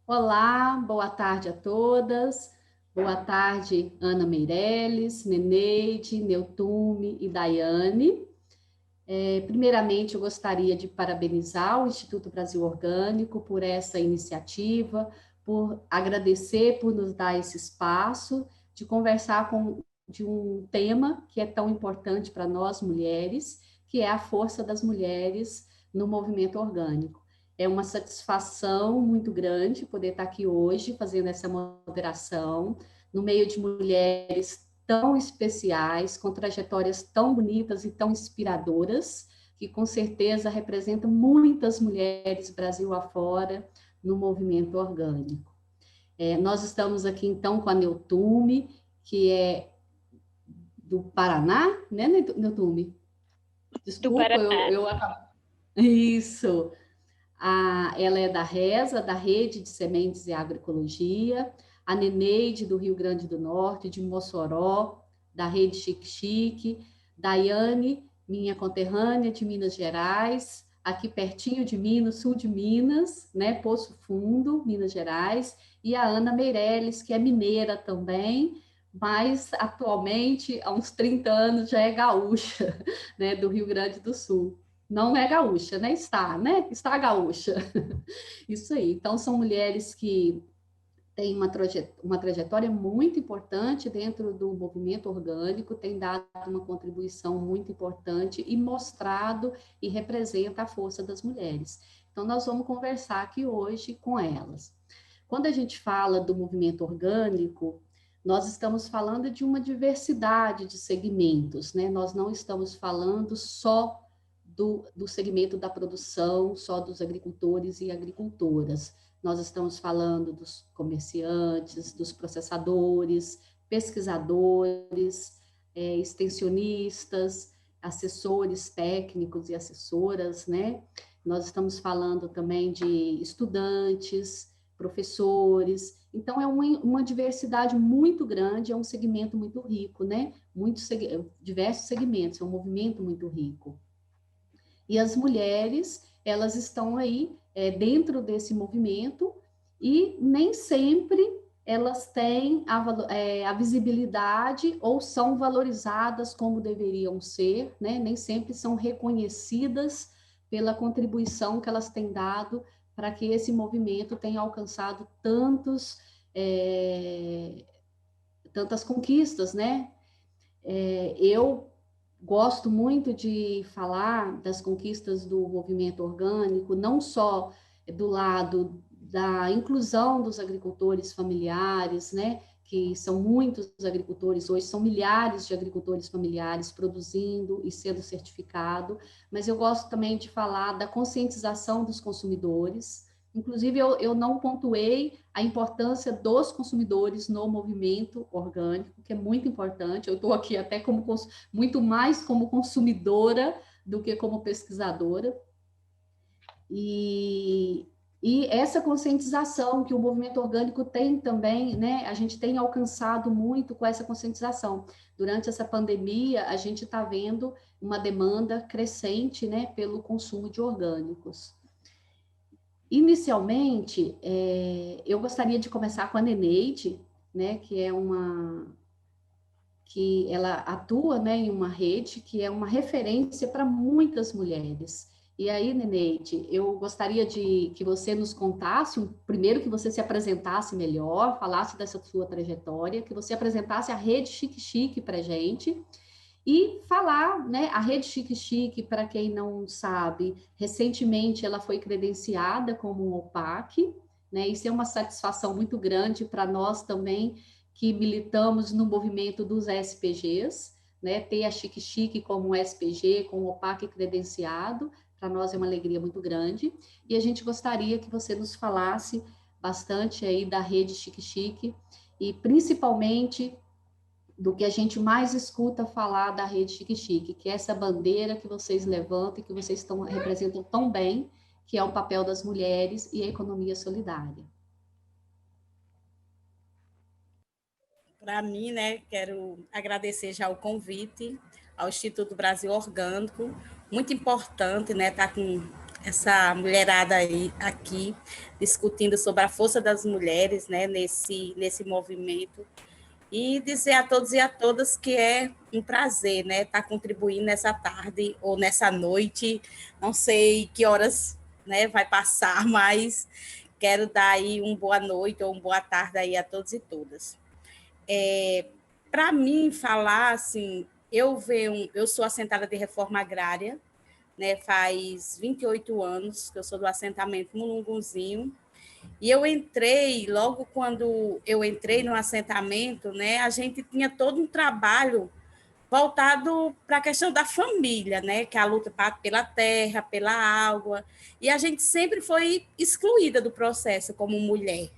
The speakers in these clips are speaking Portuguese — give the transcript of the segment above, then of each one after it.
Olá, boa tarde a todas. Boa tarde, Ana Meirelles, Neneide, Neutume e Daiane. Primeiramente, eu gostaria de parabenizar o Instituto Brasil Orgânico por essa iniciativa, por agradecer por nos dar esse espaço de conversar de um tema que é tão importante para nós mulheres, que é a força das mulheres no movimento orgânico. É uma satisfação muito grande poder estar aqui hoje fazendo essa moderação no meio de mulheres tão especiais, com trajetórias tão bonitas e tão inspiradoras, que com certeza representam muitas mulheres Brasil afora no movimento orgânico. Nós estamos aqui então com a Neutume, que é do Paraná, né, Neutume? Do Desculpa, Paraná. Isso. Ela é da RESA, da Rede de Sementes e Agroecologia, a Neneide, do Rio Grande do Norte, de Mossoró, da Rede Chique Chique, Daiane, minha conterrânea de Minas Gerais, aqui pertinho de mim, no sul de Minas, né, Poço Fundo, Minas Gerais, e a Ana Meirelles, que é mineira também, mas atualmente, há uns 30 anos, já é gaúcha, né, do Rio Grande do Sul. Não é gaúcha, né? Está, né? Está gaúcha. Isso aí. Então, são mulheres que têm uma trajetória muito importante dentro do movimento orgânico, têm dado uma contribuição muito importante e mostrado e representa a força das mulheres. Então, nós vamos conversar aqui hoje com elas. Quando a gente fala do movimento orgânico, nós estamos falando de uma diversidade de segmentos, né? Nós não estamos falando só do segmento da produção, só dos agricultores e agricultoras. Nós estamos falando dos comerciantes, dos processadores, pesquisadores, extensionistas, assessores técnicos e assessoras, né? Nós estamos falando também de estudantes, professores. Então, é uma diversidade muito grande, é um segmento muito rico, né? Diversos segmentos, é um movimento muito rico. E as mulheres, elas estão aí dentro desse movimento e nem sempre elas têm a visibilidade ou são valorizadas como deveriam ser, né? Nem sempre são reconhecidas pela contribuição que elas têm dado para que esse movimento tenha alcançado tantas conquistas, né? Eu gosto muito de falar das conquistas do movimento orgânico, não só do lado da inclusão dos agricultores familiares, né? Que são muitos agricultores hoje, são milhares de agricultores familiares produzindo e sendo certificado, mas eu gosto também de falar da conscientização dos consumidores. Inclusive, eu não pontuei a importância dos consumidores no movimento orgânico, que é muito importante. Eu estou aqui até muito mais como consumidora do que como pesquisadora. E, e essa conscientização que o movimento orgânico tem também, né? A gente tem alcançado muito com essa conscientização. Durante essa pandemia, a gente está vendo uma demanda crescente, né, pelo consumo de orgânicos. Inicialmente, eu gostaria de começar com a Neneide, né, que ela atua, né, em uma rede que é uma referência para muitas mulheres. E aí, Neneide, eu gostaria de que você nos contasse, primeiro que você se apresentasse melhor, falasse dessa sua trajetória, que você apresentasse a Rede Chique Chique para a gente, e falar, né, a Rede Chique Chique, para quem não sabe, recentemente ela foi credenciada como um OPAC, né, isso é uma satisfação muito grande para nós também, que militamos no movimento dos SPGs, né, ter a Chique Chique como um SPG, com um OPAC credenciado, para nós é uma alegria muito grande, e a gente gostaria que você nos falasse bastante aí da Rede Chique Chique, e principalmente do que a gente mais escuta falar da Rede Chique Chique, que é essa bandeira que vocês levantam e que vocês representam tão bem, que é o papel das mulheres e a economia solidária. Para mim, né, quero agradecer já o convite ao Instituto Brasil Orgânico. Muito importante, né, estar com essa mulherada aí aqui discutindo sobre a força das mulheres, né, nesse movimento. E dizer a todos e a todas que é um prazer, né, estar contribuindo nessa tarde ou nessa noite. Não sei que horas, né, vai passar, mas quero dar aí uma boa noite ou uma boa tarde aí a todos e todas. Para mim falar assim, eu sou assentada de reforma agrária, né, faz 28 anos que eu sou do assentamento Mulunguzinho. E eu entrei, logo quando eu entrei no assentamento, né, a gente tinha todo um trabalho voltado para a questão da família, né, que é a luta pela terra, pela água, e a gente sempre foi excluída do processo como mulher,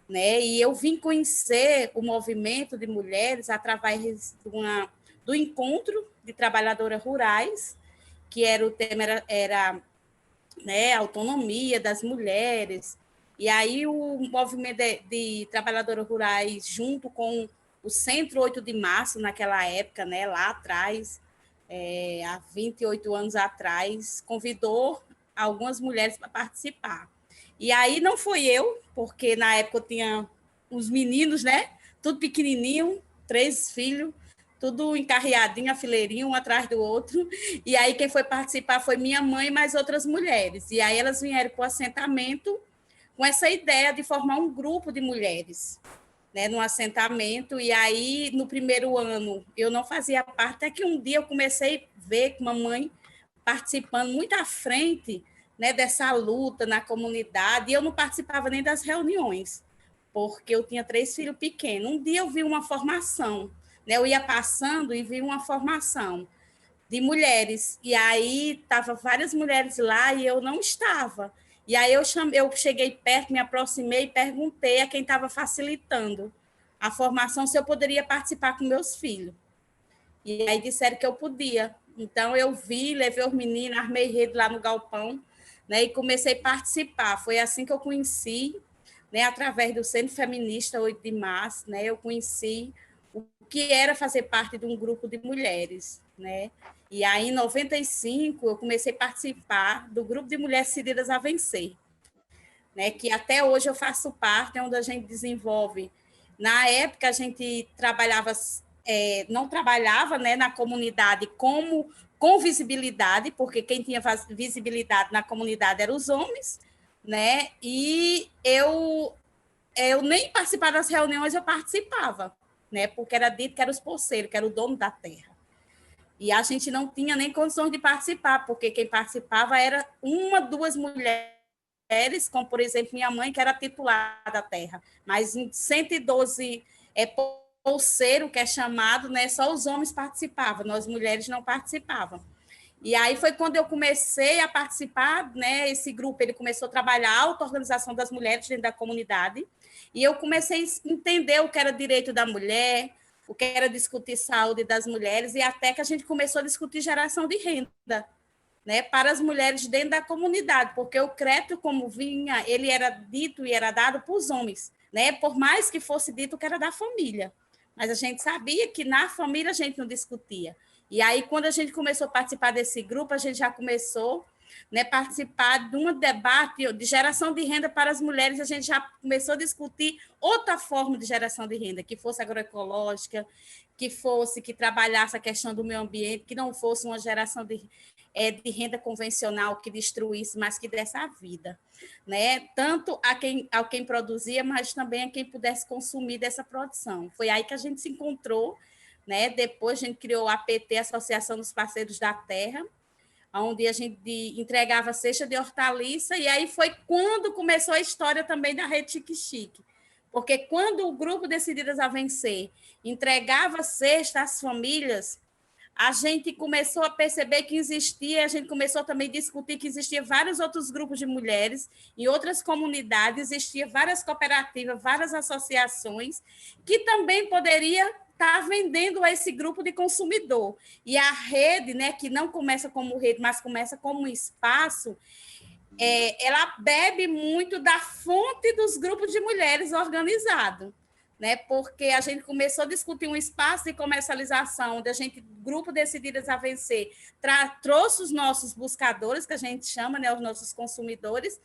né? E eu vim conhecer o movimento de mulheres através do encontro de trabalhadoras rurais, que era o tema era né, a autonomia das mulheres. E aí o movimento de trabalhadoras rurais, junto com o Centro 8 de Março, naquela época, né, lá atrás, há 28 anos atrás, convidou algumas mulheres para participar. E aí não fui eu, porque na época eu tinha uns meninos, né, tudo pequenininho, 3 filhos, tudo encarreadinho, afileirinho, um atrás do outro. E aí quem foi participar foi minha mãe e mais outras mulheres. E aí elas vieram para o assentamento com essa ideia de formar um grupo de mulheres, né, no assentamento. E aí, no primeiro ano, eu não fazia parte, até que um dia eu comecei a ver mamãe participando muito à frente, né, dessa luta na comunidade, e eu não participava nem das reuniões, porque eu tinha 3 filhos pequenos. Um dia eu vi uma formação, né, eu ia passando e vi uma formação de mulheres, e aí estavam várias mulheres lá e eu não estava. E aí eu cheguei perto, me aproximei e perguntei a quem estava facilitando a formação se eu poderia participar com meus filhos. E aí disseram que eu podia. Então eu vi, levei os meninos, armei rede lá no galpão, né, e comecei a participar. Foi assim que eu conheci, né, através do Centro Feminista 8 de Março, né, eu conheci o que era fazer parte de um grupo de mulheres, né? E aí, em 95, eu comecei a participar do grupo de mulheres decididas a vencer, né? Que até hoje eu faço parte, é onde a gente desenvolve. Na época, a gente trabalhava, não trabalhava, né, na comunidade com visibilidade, porque quem tinha visibilidade na comunidade eram os homens, né? E eu nem participava das reuniões, eu participava, né? Porque era dito que era os poceiros, que era o dono da terra. E a gente não tinha nem condições de participar, porque quem participava era uma, duas mulheres, como, por exemplo, minha mãe, que era titular da terra. Mas em 112 pulseiro, que é chamado, né, só os homens participavam, nós mulheres não participávamos. E aí foi quando eu comecei a participar, né, esse grupo, ele começou a trabalhar a auto-organização das mulheres dentro da comunidade, e eu comecei a entender o que era direito da mulher, o que era discutir saúde das mulheres, e até que a gente começou a discutir geração de renda, né, para as mulheres dentro da comunidade, porque o crédito, como vinha, ele era dito e era dado para os homens, né, por mais que fosse dito que era da família. Mas a gente sabia que na família a gente não discutia. E aí, quando a gente começou a participar desse grupo, a gente já começou, né, participar de um debate de geração de renda para as mulheres, a gente já começou a discutir outra forma de geração de renda, que fosse agroecológica, que trabalhasse a questão do meio ambiente, que não fosse uma geração de renda convencional que destruísse, mas que desse a vida, né? Tanto a quem produzia, mas também a quem pudesse consumir dessa produção. Foi aí que a gente se encontrou, né? Depois a gente criou a APT, Associação dos Parceiros da Terra, onde a gente entregava cesta de hortaliça, e aí foi quando começou a história também da Rede Chique Chique. Porque quando o grupo Decididas a Vencer entregava cesta às famílias, a gente começou a perceber que existia, a gente começou também a discutir que existia vários outros grupos de mulheres, em outras comunidades, existia várias cooperativas, várias associações, que também poderia estar vendendo a esse grupo de consumidor. E a rede, né, que não começa como rede, mas começa como um espaço, ela bebe muito da fonte dos grupos de mulheres organizados. né? Porque a gente começou a discutir um espaço de comercialização, onde a gente, grupo Decididas a Vencer, trouxe os nossos buscadores, que a gente chama, né, os nossos consumidores,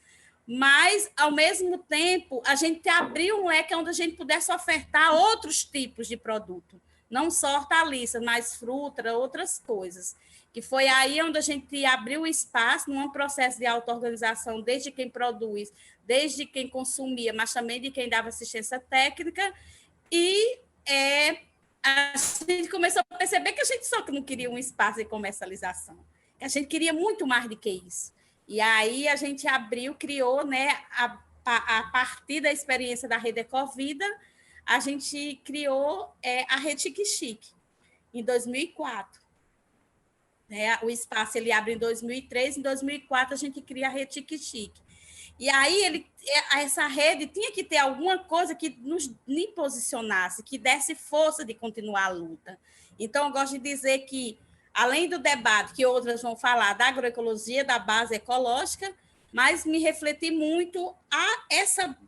mas, ao mesmo tempo, a gente abriu um leque onde a gente pudesse ofertar outros tipos de produto, não só hortaliças, mas fruta, outras coisas. Que foi aí onde a gente abriu o espaço, num processo de auto-organização, desde quem produz, desde quem consumia, mas também de quem dava assistência técnica, e a gente começou a perceber que a gente só não queria um espaço de comercialização, que a gente queria muito mais do que isso. E aí a gente abriu, criou, né, a partir da experiência da Rede Ecovida, a gente criou a Rede Chique Chique, em 2004. O espaço ele abre em 2003, em 2004 a gente cria a Rede Chique Chique. E aí essa rede tinha que ter alguma coisa que nos posicionasse, que desse força de continuar a luta. Então, eu gosto de dizer que, além do debate que outras vão falar da agroecologia, da base ecológica, mas me refleti muito a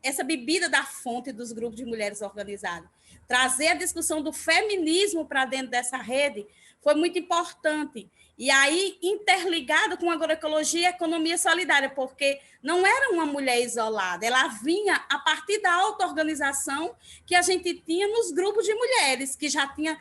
essa bebida da fonte dos grupos de mulheres organizadas. Trazer a discussão do feminismo para dentro dessa rede foi muito importante. E aí, interligado com a agroecologia e a economia solidária, porque não era uma mulher isolada, ela vinha a partir da auto-organização que a gente tinha nos grupos de mulheres, que já tinha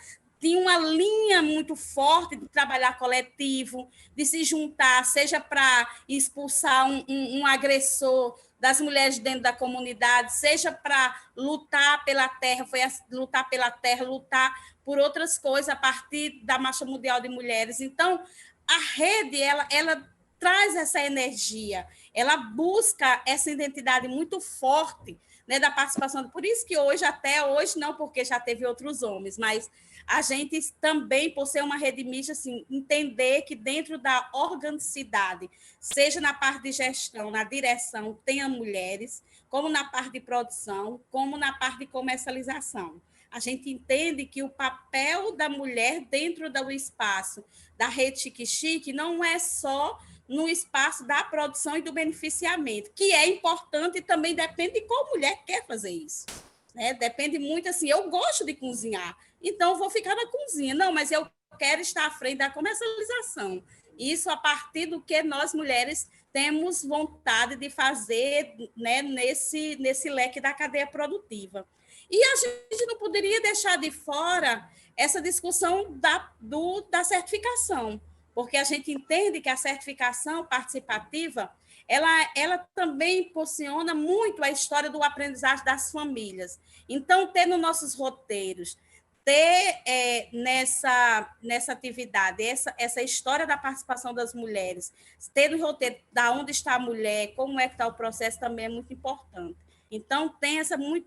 uma linha muito forte de trabalhar coletivo, de se juntar, seja para expulsar um agressor das mulheres dentro da comunidade, seja para lutar pela terra, lutar pela terra, lutar por outras coisas a partir da Marcha Mundial de Mulheres. Então, a rede, ela traz essa energia, ela busca essa identidade muito forte, né, da participação. Por isso que hoje, até hoje, não porque já teve outros homens, mas a gente também, por ser uma rede mista, assim, entender que dentro da organicidade, seja na parte de gestão, na direção, tenha mulheres, como na parte de produção, como na parte de comercialização. A gente entende que o papel da mulher dentro do espaço da Rede Chique Chique não é só no espaço da produção e do beneficiamento, que é importante e também depende de qual mulher quer fazer isso. Né? Depende muito, assim, eu gosto de cozinhar, então vou ficar na cozinha. Não, mas eu quero estar à frente da comercialização. Isso a partir do que nós, mulheres, temos vontade de fazer, né, nesse leque da cadeia produtiva. E a gente não poderia deixar de fora essa discussão da certificação, porque a gente entende que a certificação participativa ela também impulsiona muito a história do aprendizagem das famílias. Então, ter nos nossos roteiros, ter nessa atividade, essa história da participação das mulheres, ter no roteiro da onde está a mulher, como é que está o processo, também é muito importante. Então, tem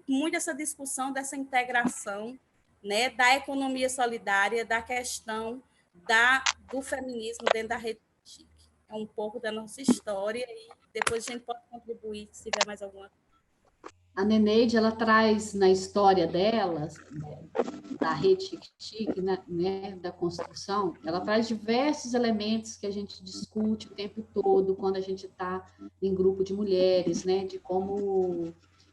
muito essa discussão dessa integração, né, da economia solidária, da questão do feminismo dentro da rede chique. É um pouco da nossa história e depois a gente pode contribuir se tiver mais alguma coisa. A Neneide, ela traz na história dela, da Rede Chique Chique, né, da construção, ela traz diversos elementos que a gente discute o tempo todo quando a gente está em grupo de mulheres, né, de como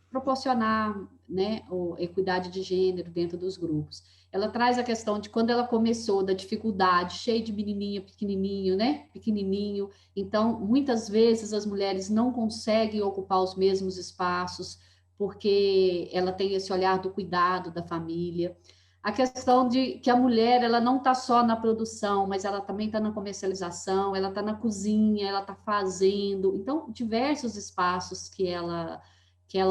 proporcionar, né, a equidade de gênero dentro dos grupos. Ela traz a questão de quando ela começou, da dificuldade, cheio de menininha, pequenininho, né, pequenininho. Então, muitas vezes as mulheres não conseguem ocupar os mesmos espaços, porque ela tem esse olhar do cuidado da família. A questão de que a mulher ela não está só na produção, mas ela também está na comercialização, ela está na cozinha, ela está fazendo. Então, diversos espaços que ela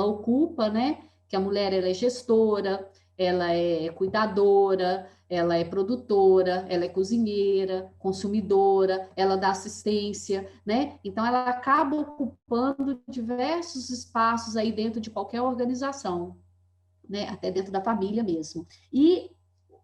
ocupa, né? Que a mulher ela é gestora, ela é cuidadora, ela é produtora, ela é cozinheira, consumidora, ela dá assistência, né? Então, ela acaba ocupando diversos espaços aí dentro de qualquer organização, né? Até dentro da família mesmo. E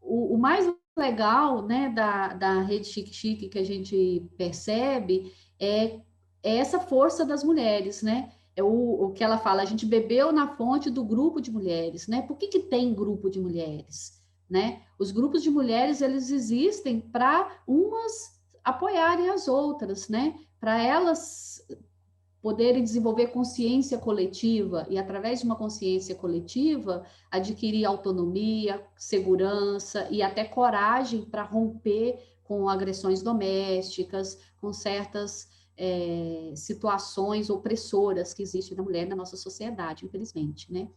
o mais legal, né, da Rede Chique Chique que a gente percebe é essa força das mulheres, né? É o que ela fala, a gente bebeu na fonte do grupo de mulheres, né? Por que tem grupo de mulheres, né? Os grupos de mulheres, eles existem para umas apoiarem as outras, né? Para elas poderem desenvolver consciência coletiva e, através de uma consciência coletiva, adquirir autonomia, segurança e até coragem para romper com agressões domésticas, com certas situações opressoras que existem na mulher na nossa sociedade, infelizmente, né?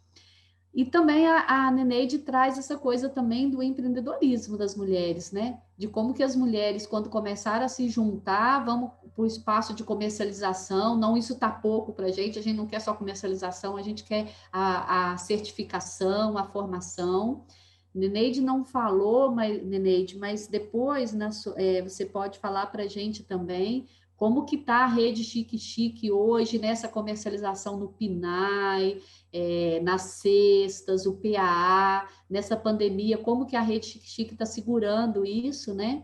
E também a Neneide traz essa coisa também do empreendedorismo das mulheres, né? De como que as mulheres, quando começaram a se juntar, vamos para o espaço de comercialização, não, isso está pouco para a gente não quer só comercialização, a gente quer a certificação, a formação. Neneide não falou, Neneide, mas depois você pode falar para a gente também como que está a rede Chique Chique hoje nessa comercialização no PNAE, nas cestas, o PAA, nessa pandemia, como que a rede Chique Chique está segurando isso, né?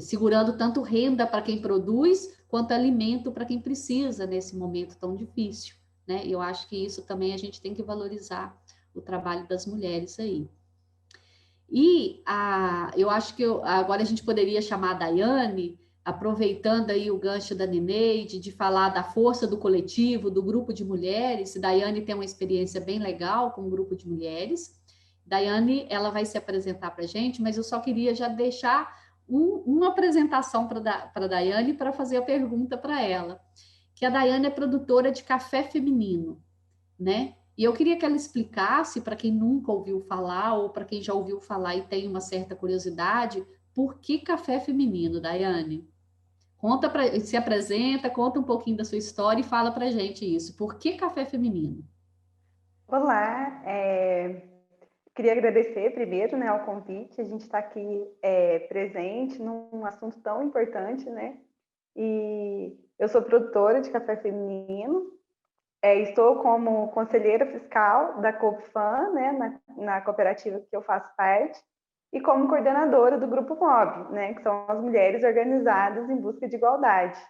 Segurando tanto renda para quem produz, quanto alimento para quem precisa nesse momento tão difícil, né? Eu acho que isso também a gente tem que valorizar o trabalho das mulheres aí. E eu acho que agora a gente poderia chamar a Daiane, aproveitando aí o gancho da Neneide, de falar da força do coletivo, do grupo de mulheres. Daiane tem uma experiência bem legal com um grupo de mulheres. Daiane, ela vai se apresentar para a gente, mas eu só queria já deixar uma apresentação para a Daiane para fazer a pergunta para ela. Que a Daiane é produtora de café feminino, né? E eu queria que ela explicasse, para quem nunca ouviu falar, ou para quem já ouviu falar e tem uma certa curiosidade, por que café feminino, Daiane? Se apresenta, conta um pouquinho da sua história e fala para a gente isso. Por que café feminino? Olá, queria agradecer primeiro, né, ao convite. A gente está aqui presente num assunto tão importante, né? E eu sou produtora de café feminino. Estou como conselheira fiscal da Coopfan, né, na cooperativa que eu faço parte, e como coordenadora do Grupo MOB, né, que são as mulheres organizadas em busca de igualdade.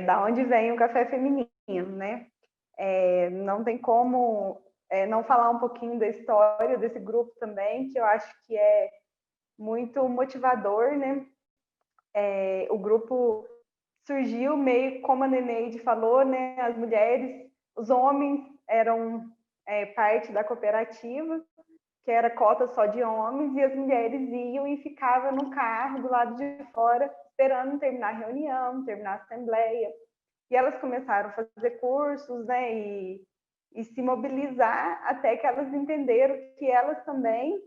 Da onde vem o café feminino, né? Não tem como não falar um pouquinho da história desse grupo também, que eu acho que é muito motivador, né? O grupo surgiu meio como a Neneide falou, né? As mulheres, os homens eram parte da cooperativa, que era cota só de homens, e as mulheres iam e ficavam no carro do lado de fora, esperando terminar a reunião, terminar a assembleia. E elas começaram a fazer cursos, né? E se mobilizar até que elas entenderam que elas também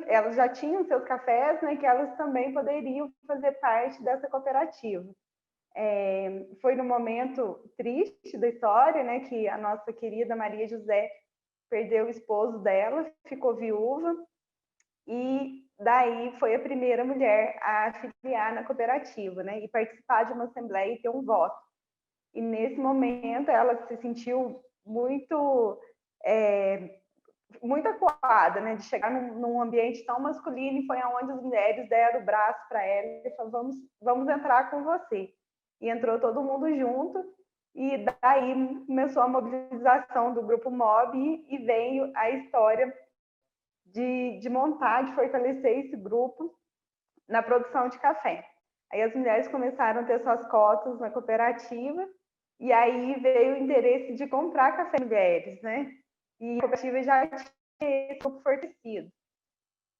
elas já tinham seus cafés, né? Que elas também poderiam fazer parte dessa cooperativa. Foi num momento triste da história, né, que a nossa querida Maria José perdeu o esposo dela, ficou viúva, e daí foi a primeira mulher a afiliar na cooperativa, né, e participar de uma assembleia e ter um voto. E nesse momento ela se sentiu muito muito acuada, né, de chegar num ambiente tão masculino, e foi aonde as mulheres deram o braço para ela e falaram, vamos entrar com você. E entrou todo mundo junto, e daí começou a mobilização do Grupo MOB, e veio a história de montar, de fortalecer esse grupo na produção de café. Aí as mulheres começaram a ter suas cotas na cooperativa, e aí veio o interesse de comprar café mulheres, né? E a cooperativa já tinha esse grupo fortalecido.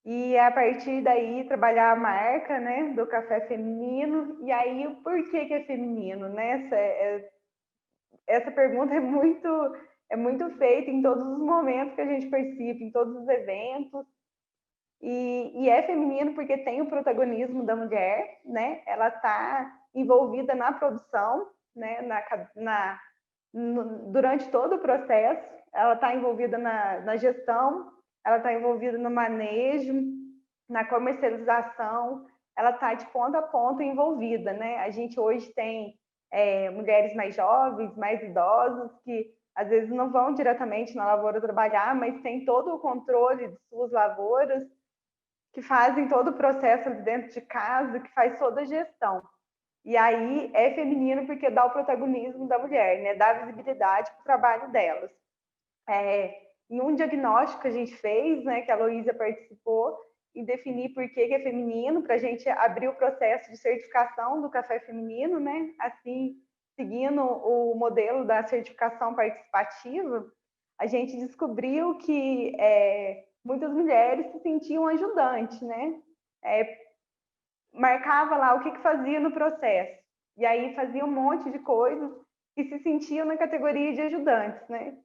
E a partir daí trabalhar a marca, né, do café feminino. E aí, por que é feminino, né? Essa pergunta é muito feita em todos os momentos que a gente participa, em todos os eventos. E é feminino porque tem o protagonismo da mulher, né? Ela está envolvida na produção, né? Durante todo o processo, ela está envolvida na gestão, ela está envolvida no manejo, na comercialização, ela está de ponta a ponta envolvida, né? A gente hoje tem mulheres mais jovens, mais idosas, que às vezes não vão diretamente na lavoura trabalhar, mas tem todo o controle de suas lavouras, que fazem todo o processo ali dentro de casa, que faz toda a gestão. E aí é feminino porque dá o protagonismo da mulher, né? Dá visibilidade para o trabalho delas. Em um diagnóstico que a gente fez, né, que a Luísa participou, e definir por que é feminino, para a gente abrir o processo de certificação do café feminino, né? Assim seguindo o modelo da certificação participativa, a gente descobriu que muitas mulheres se sentiam ajudantes, né? Marcava lá o que fazia no processo, e aí fazia um monte de coisas e se sentiam na categoria de ajudantes, né?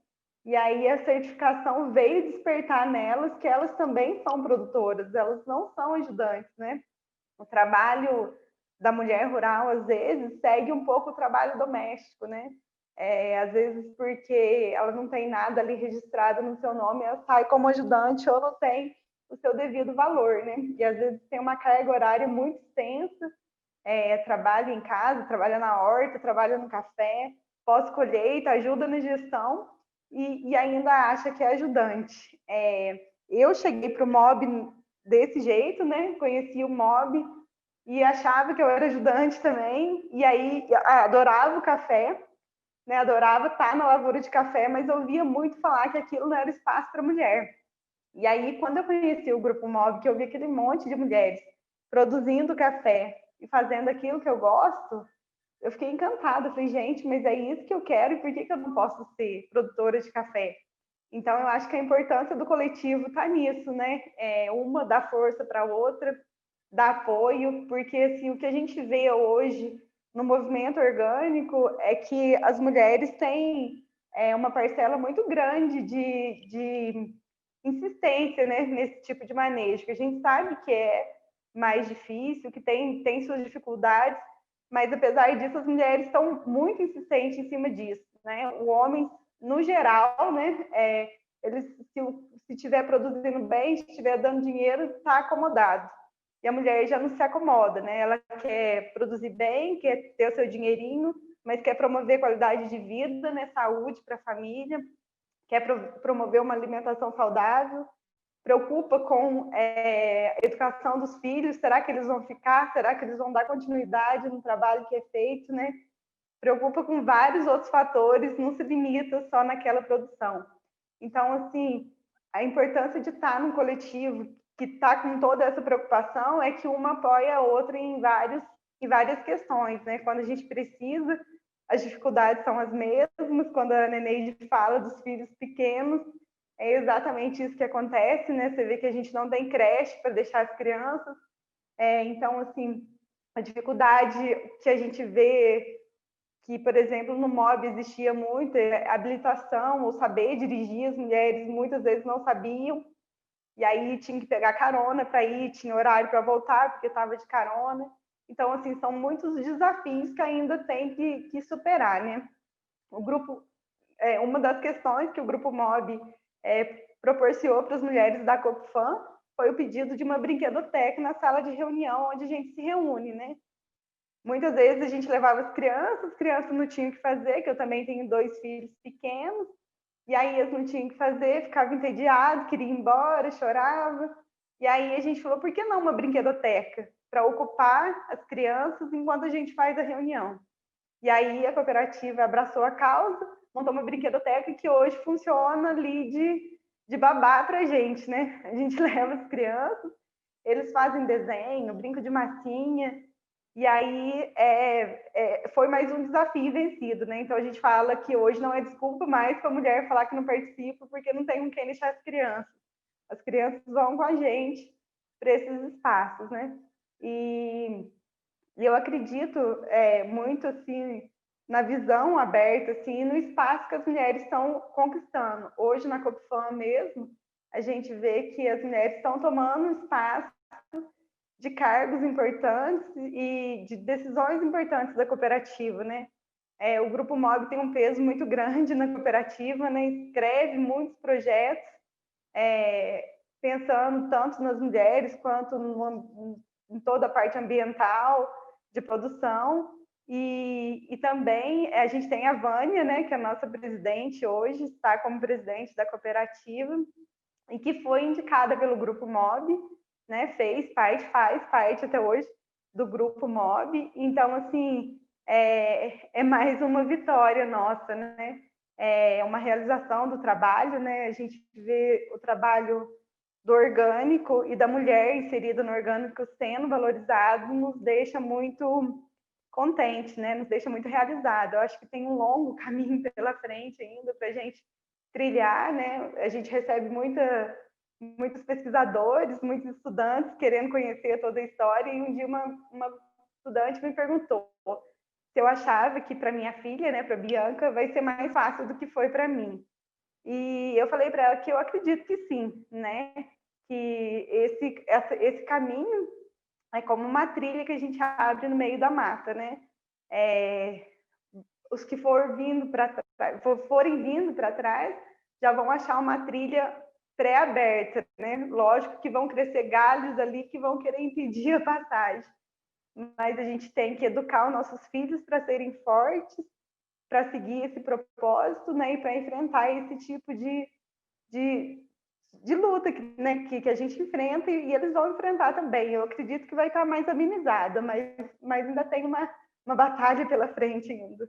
E aí a certificação veio despertar nelas que elas também são produtoras, elas não são ajudantes, né? O trabalho da mulher rural, às vezes, segue um pouco o trabalho doméstico, né? Às vezes porque ela não tem nada ali registrado no seu nome, ela sai como ajudante ou não tem o seu devido valor, né? E às vezes tem uma carga horária muito extensa, trabalha em casa, trabalha na horta, trabalha no café, pós-colheita, ajuda na gestão e ainda acha que é ajudante. Eu cheguei para o MOB desse jeito, né? Conheci o MOB e achava que eu era ajudante também, e aí adorava o café, né? Adorava estar na lavoura de café, mas ouvia muito falar que aquilo não era espaço para mulher. E aí, quando eu conheci o Grupo MOB, que eu vi aquele monte de mulheres produzindo café e fazendo aquilo que eu gosto, eu fiquei encantada. Falei, gente, mas é isso que eu quero e por que eu não posso ser produtora de café? Então, eu acho que a importância do coletivo está nisso, né? Uma dá força para a outra, dá apoio, porque assim, o que a gente vê hoje no movimento orgânico é que as mulheres têm uma parcela muito grande de insistência, né, nesse tipo de manejo, que a gente sabe que é mais difícil, que tem suas dificuldades, mas apesar disso, as mulheres estão muito insistentes em cima disso, né? O homem, no geral, né, ele se estiver produzindo bem, se estiver dando dinheiro, está acomodado. E a mulher já não se acomoda, né? Ela quer produzir bem, quer ter o seu dinheirinho, mas quer promover qualidade de vida, né? Saúde para a família, quer promover uma alimentação saudável, preocupa com a educação dos filhos, será que eles vão ficar? Será que eles vão dar continuidade no trabalho que é feito, né? Preocupa com vários outros fatores, não se limita só naquela produção. Então, assim, a importância de estar num coletivo que está com toda essa preocupação é que uma apoia a outra em várias questões, né? Quando a gente precisa, as dificuldades são as mesmas. Quando a Neneide fala dos filhos pequenos, é exatamente isso que acontece, né? Você vê que a gente não tem creche para deixar as crianças. Então, assim, a dificuldade que a gente vê, que, por exemplo, no MOB existia muito habilitação ou saber dirigir, as mulheres muitas vezes não sabiam, e aí tinha que pegar carona para ir, tinha horário para voltar, porque estava de carona. Então, assim, são muitos desafios que ainda tem que superar, né? O grupo, uma das questões que o Grupo MOB proporcionou para as mulheres da Copfam foi o pedido de uma brinquedoteca na sala de reunião onde a gente se reúne, né? Muitas vezes a gente levava as crianças não tinham o que fazer, que eu também tenho 2 filhos pequenos, e aí eles não tinham o que fazer, ficavam entediados, queriam ir embora, chorava. E aí a gente falou, por que não uma brinquedoteca? Para ocupar as crianças enquanto a gente faz a reunião. E aí a cooperativa abraçou a causa, montou uma brinquedoteca que hoje funciona ali de babá para a gente, né? A gente leva as crianças, eles fazem desenho, brinco de massinha, e aí foi mais um desafio vencido, né? Então a gente fala que hoje não é desculpa mais para a mulher falar que não participa porque não tem com quem deixar as crianças. As crianças vão com a gente para esses espaços, né? E eu acredito muito assim na visão aberta, assim, no espaço que as mulheres estão conquistando. Hoje na Copfam mesmo, a gente vê que as mulheres estão tomando espaço de cargos importantes e de decisões importantes da cooperativa, né? O Grupo MOB tem um peso muito grande na cooperativa, né? Escreve muitos projetos, pensando tanto nas mulheres quanto em toda a parte ambiental, de produção. E também a gente tem a Vânia, né, que é a nossa presidente hoje, está como presidente da cooperativa, e que foi indicada pelo Grupo MOB, né, faz parte até hoje do Grupo MOB. Então, assim, é mais uma vitória nossa, né? É uma realização do trabalho, né? A gente vê o trabalho do orgânico e da mulher inserida no orgânico sendo valorizado, nos deixa muito contente, né? Nos deixa muito realizado. Eu acho que tem um longo caminho pela frente ainda para a gente trilhar, né? A gente recebe muitos pesquisadores, muitos estudantes querendo conhecer toda a história, e um dia uma estudante me perguntou se eu achava que para minha filha, né, para Bianca, vai ser mais fácil do que foi para mim. E eu falei para ela que eu acredito que sim, né? Que esse caminho é como uma trilha que a gente abre no meio da mata, né? Os que forem vindo para trás já vão achar uma trilha pré-aberta, né? Lógico que vão crescer galhos ali que vão querer impedir a passagem, mas a gente tem que educar os nossos filhos para serem fortes, para seguir esse propósito, né? E para enfrentar esse tipo de luta né? que a gente enfrenta, e eles vão enfrentar também. Eu acredito que vai estar mais amenizada, mas ainda tem uma batalha pela frente ainda.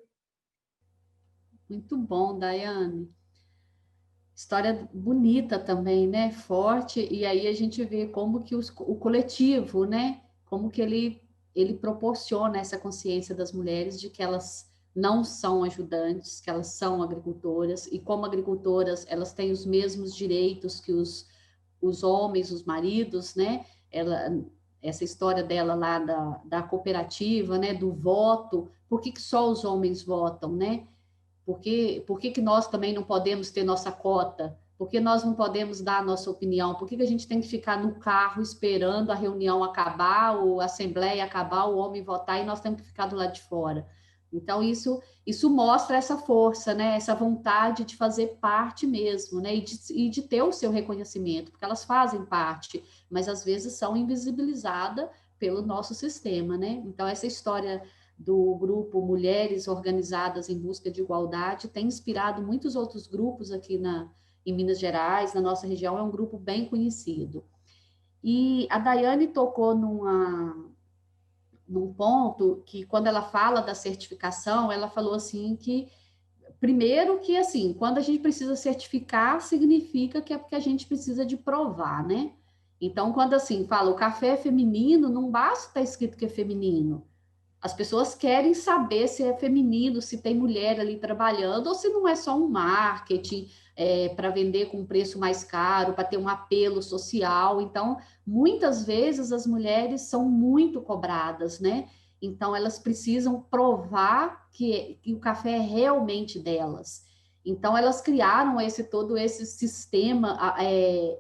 Muito bom, Daiane. História bonita também, né? Forte, e aí a gente vê como que o coletivo, né? Como que ele proporciona essa consciência das mulheres de que elas não são ajudantes, que elas são agricultoras, e como agricultoras elas têm os mesmos direitos que os homens, os maridos, né? Essa história dela lá da cooperativa, né? Do voto, por que só os homens votam, né? Por que nós também não podemos ter nossa cota? Por que nós não podemos dar a nossa opinião? Por que a gente tem que ficar no carro esperando a reunião acabar, ou a assembleia acabar, o homem votar, e nós temos que ficar do lado de fora? Então, isso mostra essa força, né? Essa vontade de fazer parte mesmo, né? E de ter o seu reconhecimento, porque elas fazem parte, mas às vezes são invisibilizadas pelo nosso sistema, né? Então, essa história do grupo Mulheres Organizadas em Busca de Igualdade tem inspirado muitos outros grupos aqui em Minas Gerais, na nossa região, é um grupo bem conhecido. E a Daiane tocou num ponto que, quando ela fala da certificação, ela falou assim que, primeiro que, assim, quando a gente precisa certificar, significa que é porque a gente precisa de provar, né? Então, quando, assim, fala o café é feminino, não basta estar escrito que é feminino. As pessoas querem saber se é feminino, se tem mulher ali trabalhando, ou se não é só um marketing para vender com um preço mais caro, para ter um apelo social. Então, muitas vezes as mulheres são muito cobradas, né? Então, elas precisam provar que o café é realmente delas. Então, elas criaram todo esse sistema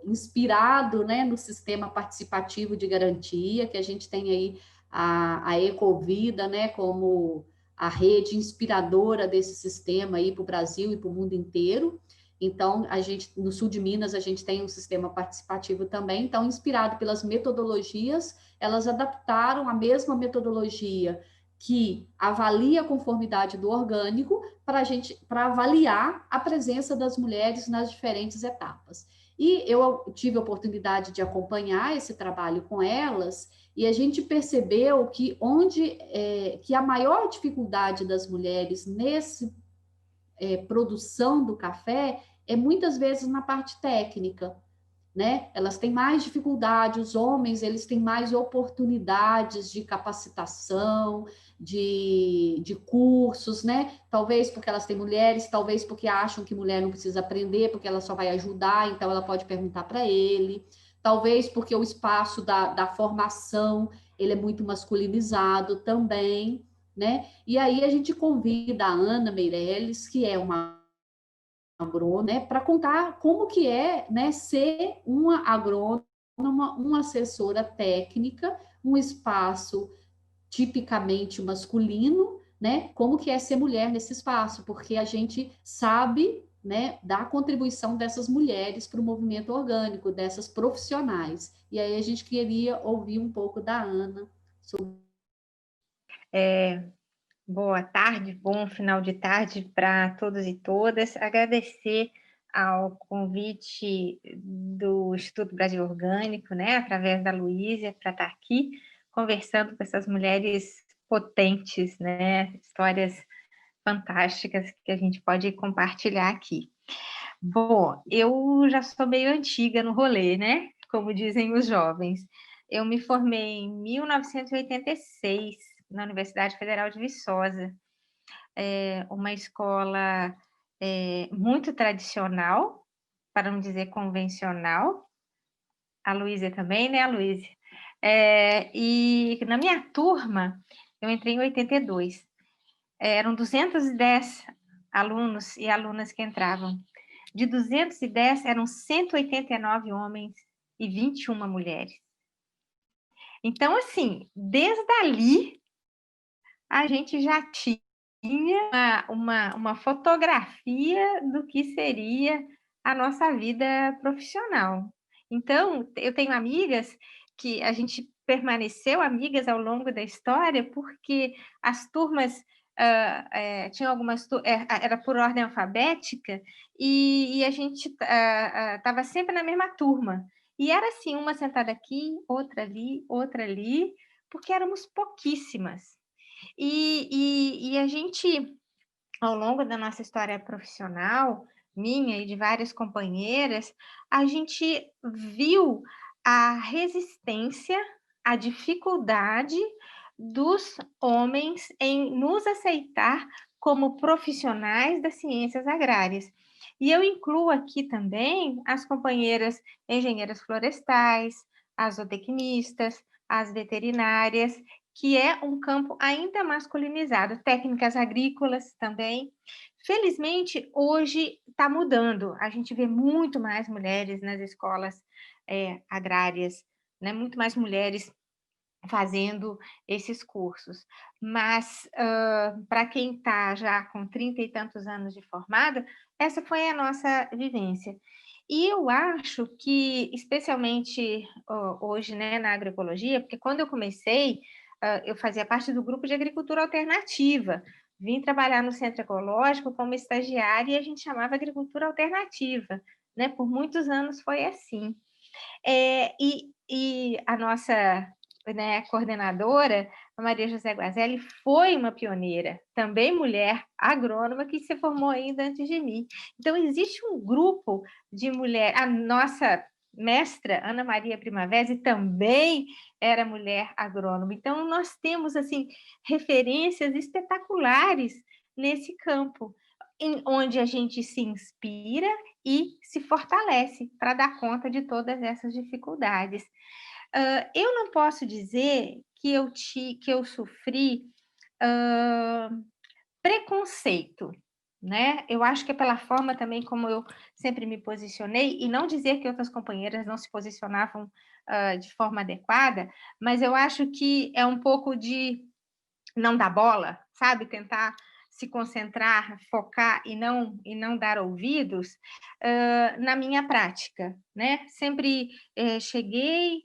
inspirado, né, no sistema participativo de garantia, que a gente tem aí a Ecovida, né, como a rede inspiradora desse sistema aí para o Brasil e para o mundo inteiro. Então, no sul de Minas, a gente tem um sistema participativo também. Então, inspirado pelas metodologias, elas adaptaram a mesma metodologia que avalia a conformidade do orgânico para avaliar a presença das mulheres nas diferentes etapas. E eu tive a oportunidade de acompanhar esse trabalho com elas, e a gente percebeu que que a maior dificuldade das mulheres nesse produção do café é muitas vezes na parte técnica, né? Elas têm mais dificuldade, os homens eles têm mais oportunidades de capacitação, de cursos, né? Talvez porque elas têm mulheres, talvez porque acham que mulher não precisa aprender, porque ela só vai ajudar, então ela pode perguntar para ele. Talvez porque o espaço da formação ele é muito masculinizado também, né? E aí a gente convida a Ana Meirelles, que é uma agrônoma, né, para contar como que é, né, ser uma agrônoma, uma assessora técnica, um espaço tipicamente masculino, né, como que é ser mulher nesse espaço, porque a gente sabe, né, da contribuição dessas mulheres para o movimento orgânico, dessas profissionais. E aí a gente queria ouvir um pouco da Ana sobre... Boa tarde, bom final de tarde para todos e todas. Agradecer ao convite do Instituto Brasil Orgânico, né, através da Luísa, para estar aqui conversando com essas mulheres potentes, né, histórias fantásticas que a gente pode compartilhar aqui. Bom, eu já sou meio antiga no rolê, né, como dizem os jovens. Eu me formei em 1986, na Universidade Federal de Viçosa. Uma escola muito tradicional, para não dizer convencional. A Luísa também, né, Luísa? E na minha turma, eu entrei em 82. Eram 210 alunos e alunas que entravam. De 210, eram 189 homens e 21 mulheres. Então, assim, desde ali, a gente já tinha uma fotografia do que seria a nossa vida profissional. Então, eu tenho amigas que a gente permaneceu amigas ao longo da história, porque as turmas tinham algumas era por ordem alfabética, e a gente estava sempre na mesma turma. E era assim, uma sentada aqui, outra ali, porque éramos pouquíssimas. E a gente, ao longo da nossa história profissional, minha e de várias companheiras, a gente viu a resistência, a dificuldade dos homens em nos aceitar como profissionais das ciências agrárias. E eu incluo aqui também as companheiras engenheiras florestais, as zootecnistas, as veterinárias, que é um campo ainda masculinizado, técnicas agrícolas também. Felizmente, hoje está mudando, a gente vê muito mais mulheres nas escolas agrárias, né? Muito mais mulheres fazendo esses cursos. Mas, para quem está já com 30 e tantos anos de formada, essa foi a nossa vivência. E eu acho que, especialmente hoje, né, na agroecologia, porque quando eu comecei, eu fazia parte do grupo de agricultura alternativa, vim trabalhar no centro ecológico como estagiária e a gente chamava agricultura alternativa, né? Por muitos anos foi assim. E a nossa, né, coordenadora, a Maria José Guazelli, foi uma pioneira, também mulher agrônoma, que se formou ainda antes de mim. Então, existe um grupo de mulheres, a nossa mestra, Ana Maria Primavera, também era mulher agrônoma. Então, nós temos, assim, referências espetaculares nesse campo, onde a gente se inspira e se fortalece para dar conta de todas essas dificuldades. Eu não posso dizer que eu sofri preconceito, né? Eu acho que é pela forma também como eu sempre me posicionei, e não dizer que outras companheiras não se posicionavam de forma adequada, mas eu acho que é um pouco de não dar bola, sabe? Tentar se concentrar, focar e não dar ouvidos na minha prática, né? Sempre cheguei,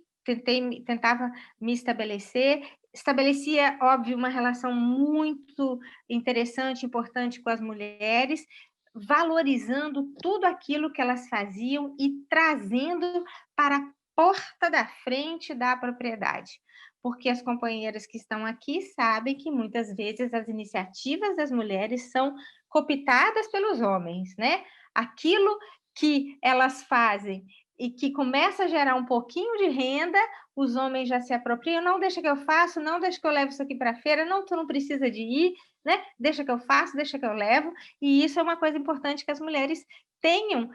tentava me estabelecia, óbvio, uma relação muito interessante, importante com as mulheres, valorizando tudo aquilo que elas faziam e trazendo para a porta da frente da propriedade. Porque as companheiras que estão aqui sabem que muitas vezes as iniciativas das mulheres são cooptadas pelos homens, né? Aquilo que elas fazem e que começa a gerar um pouquinho de renda, os homens já se apropriam, não, deixa que eu faço, não, deixa que eu levo isso aqui para a feira, não, tu não precisa de ir, né? Deixa que eu faço, deixa que eu levo, e isso é uma coisa importante que as mulheres tenham,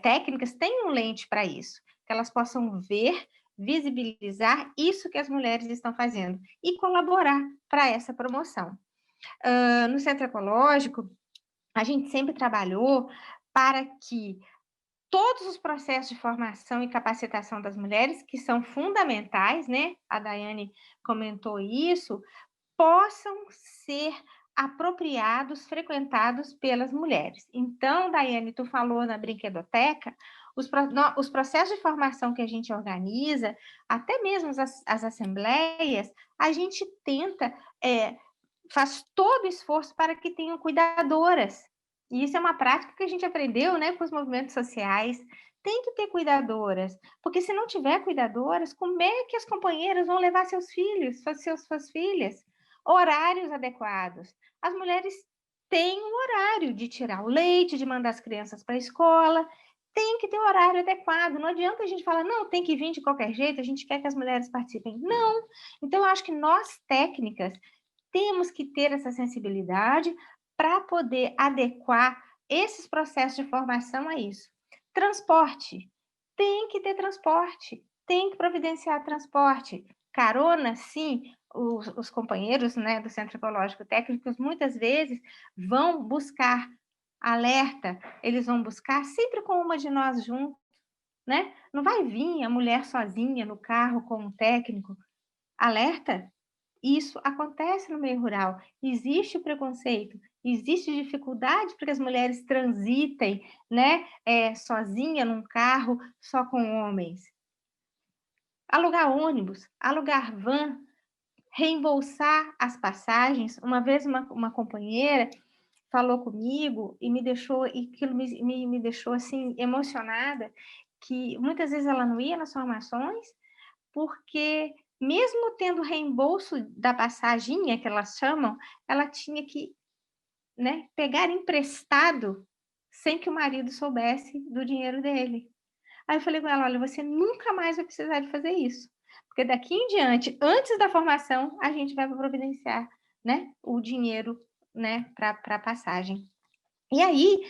técnicas, tenham lente para isso, que elas possam ver, visibilizar isso que as mulheres estão fazendo e colaborar para essa promoção. No Centro Ecológico, a gente sempre trabalhou para que todos os processos de formação e capacitação das mulheres, que são fundamentais, né? A Daiane comentou isso, possam ser apropriados, frequentados pelas mulheres. Então, Daiane, tu falou na brinquedoteca, os processos de formação que a gente organiza, até mesmo as assembleias, a gente tenta, faz todo o esforço para que tenham cuidadoras. E isso é uma prática que a gente aprendeu, né, com os movimentos sociais. Tem que ter cuidadoras, porque se não tiver cuidadoras, como é que as companheiras vão levar seus filhos, suas filhas? Horários adequados. As mulheres têm um horário de tirar o leite, de mandar as crianças para a escola, tem que ter horário adequado. Não adianta a gente falar, não, tem que vir de qualquer jeito, a gente quer que as mulheres participem. Não. Então, eu acho que nós, técnicas, temos que ter essa sensibilidade para poder adequar esses processos de formação a isso. Transporte. Tem que ter transporte. Tem que providenciar transporte. Carona, sim. Os companheiros, né, do Centro Ecológico Técnicos, muitas vezes, vão buscar alerta, eles vão buscar sempre com uma de nós junto, né? Não vai vir a mulher sozinha no carro com um técnico. Alerta, isso acontece no meio rural. Existe preconceito, existe dificuldade para que as mulheres transitem, né, sozinha num carro, só com homens. Alugar ônibus, alugar van, reembolsar as passagens. Uma vez uma companheira falou comigo e me deixou, e aquilo me deixou assim emocionada, que muitas vezes ela não ia nas formações, porque mesmo tendo reembolso da passaginha, que elas chamam, ela tinha que, né, pegar emprestado sem que o marido soubesse do dinheiro dele. Aí eu falei com ela, olha, você nunca mais vai precisar de fazer isso, porque daqui em diante, antes da formação, a gente vai providenciar, né, o dinheiro, né, para a passagem. E aí,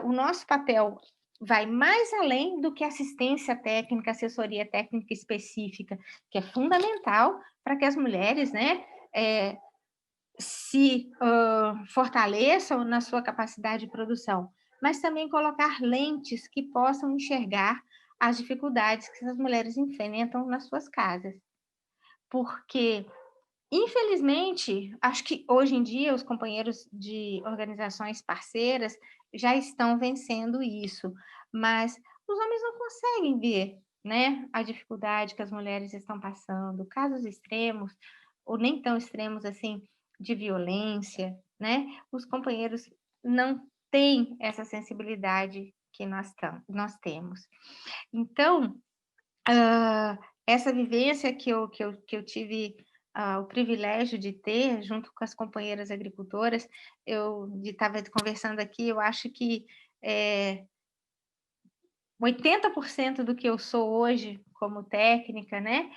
o nosso papel vai mais além do que assistência técnica, assessoria técnica específica, que é fundamental para que as mulheres, né, se fortaleçam na sua capacidade de produção, mas também colocar lentes que possam enxergar as dificuldades que as mulheres enfrentam nas suas casas. Porque, infelizmente, acho que hoje em dia os companheiros de organizações parceiras já estão vencendo isso, mas os homens não conseguem ver, né, a dificuldade que as mulheres estão passando, casos extremos, ou nem tão extremos assim, de violência, né? Os companheiros não têm essa sensibilidade que nós temos. Então, essa vivência que eu tive o privilégio de ter junto com as companheiras agricultoras, eu estava conversando aqui, eu acho que 80% do que eu sou hoje como técnica, né,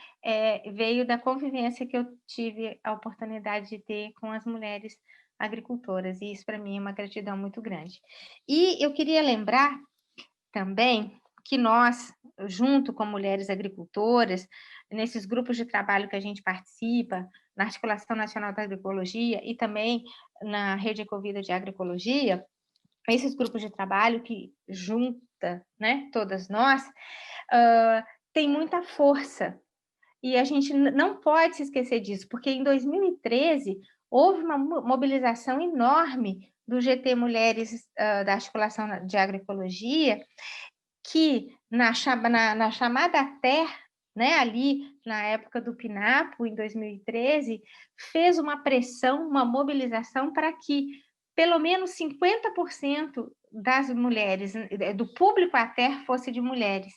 veio da convivência que eu tive a oportunidade de ter com as mulheres agricultoras, e isso para mim é uma gratidão muito grande. E eu queria lembrar também que nós, junto com mulheres agricultoras, nesses grupos de trabalho que a gente participa, na Articulação Nacional da Agroecologia e também na Rede Ecovida de Agroecologia, esses grupos de trabalho que junta, né, todas nós, tem muita força. E a gente não pode se esquecer disso, porque em 2013 houve uma mobilização enorme do GT Mulheres da Articulação de Agroecologia, que na chamada TER, né, ali na época do PNAPO, em 2013, fez uma pressão, uma mobilização para que pelo menos 50% das mulheres, do público à TER fosse de mulheres,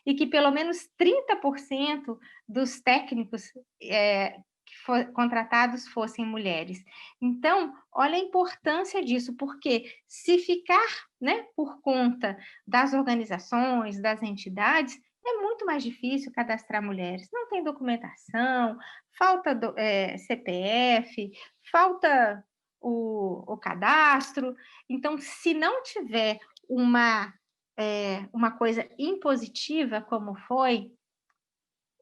e que pelo menos 30% dos técnicos contratados fossem mulheres. Então, olha a importância disso, porque se ficar, né, por conta das organizações, das entidades, é muito mais difícil cadastrar mulheres. Não tem documentação, falta CPF, falta o cadastro. Então, se não tiver uma coisa impositiva, como foi,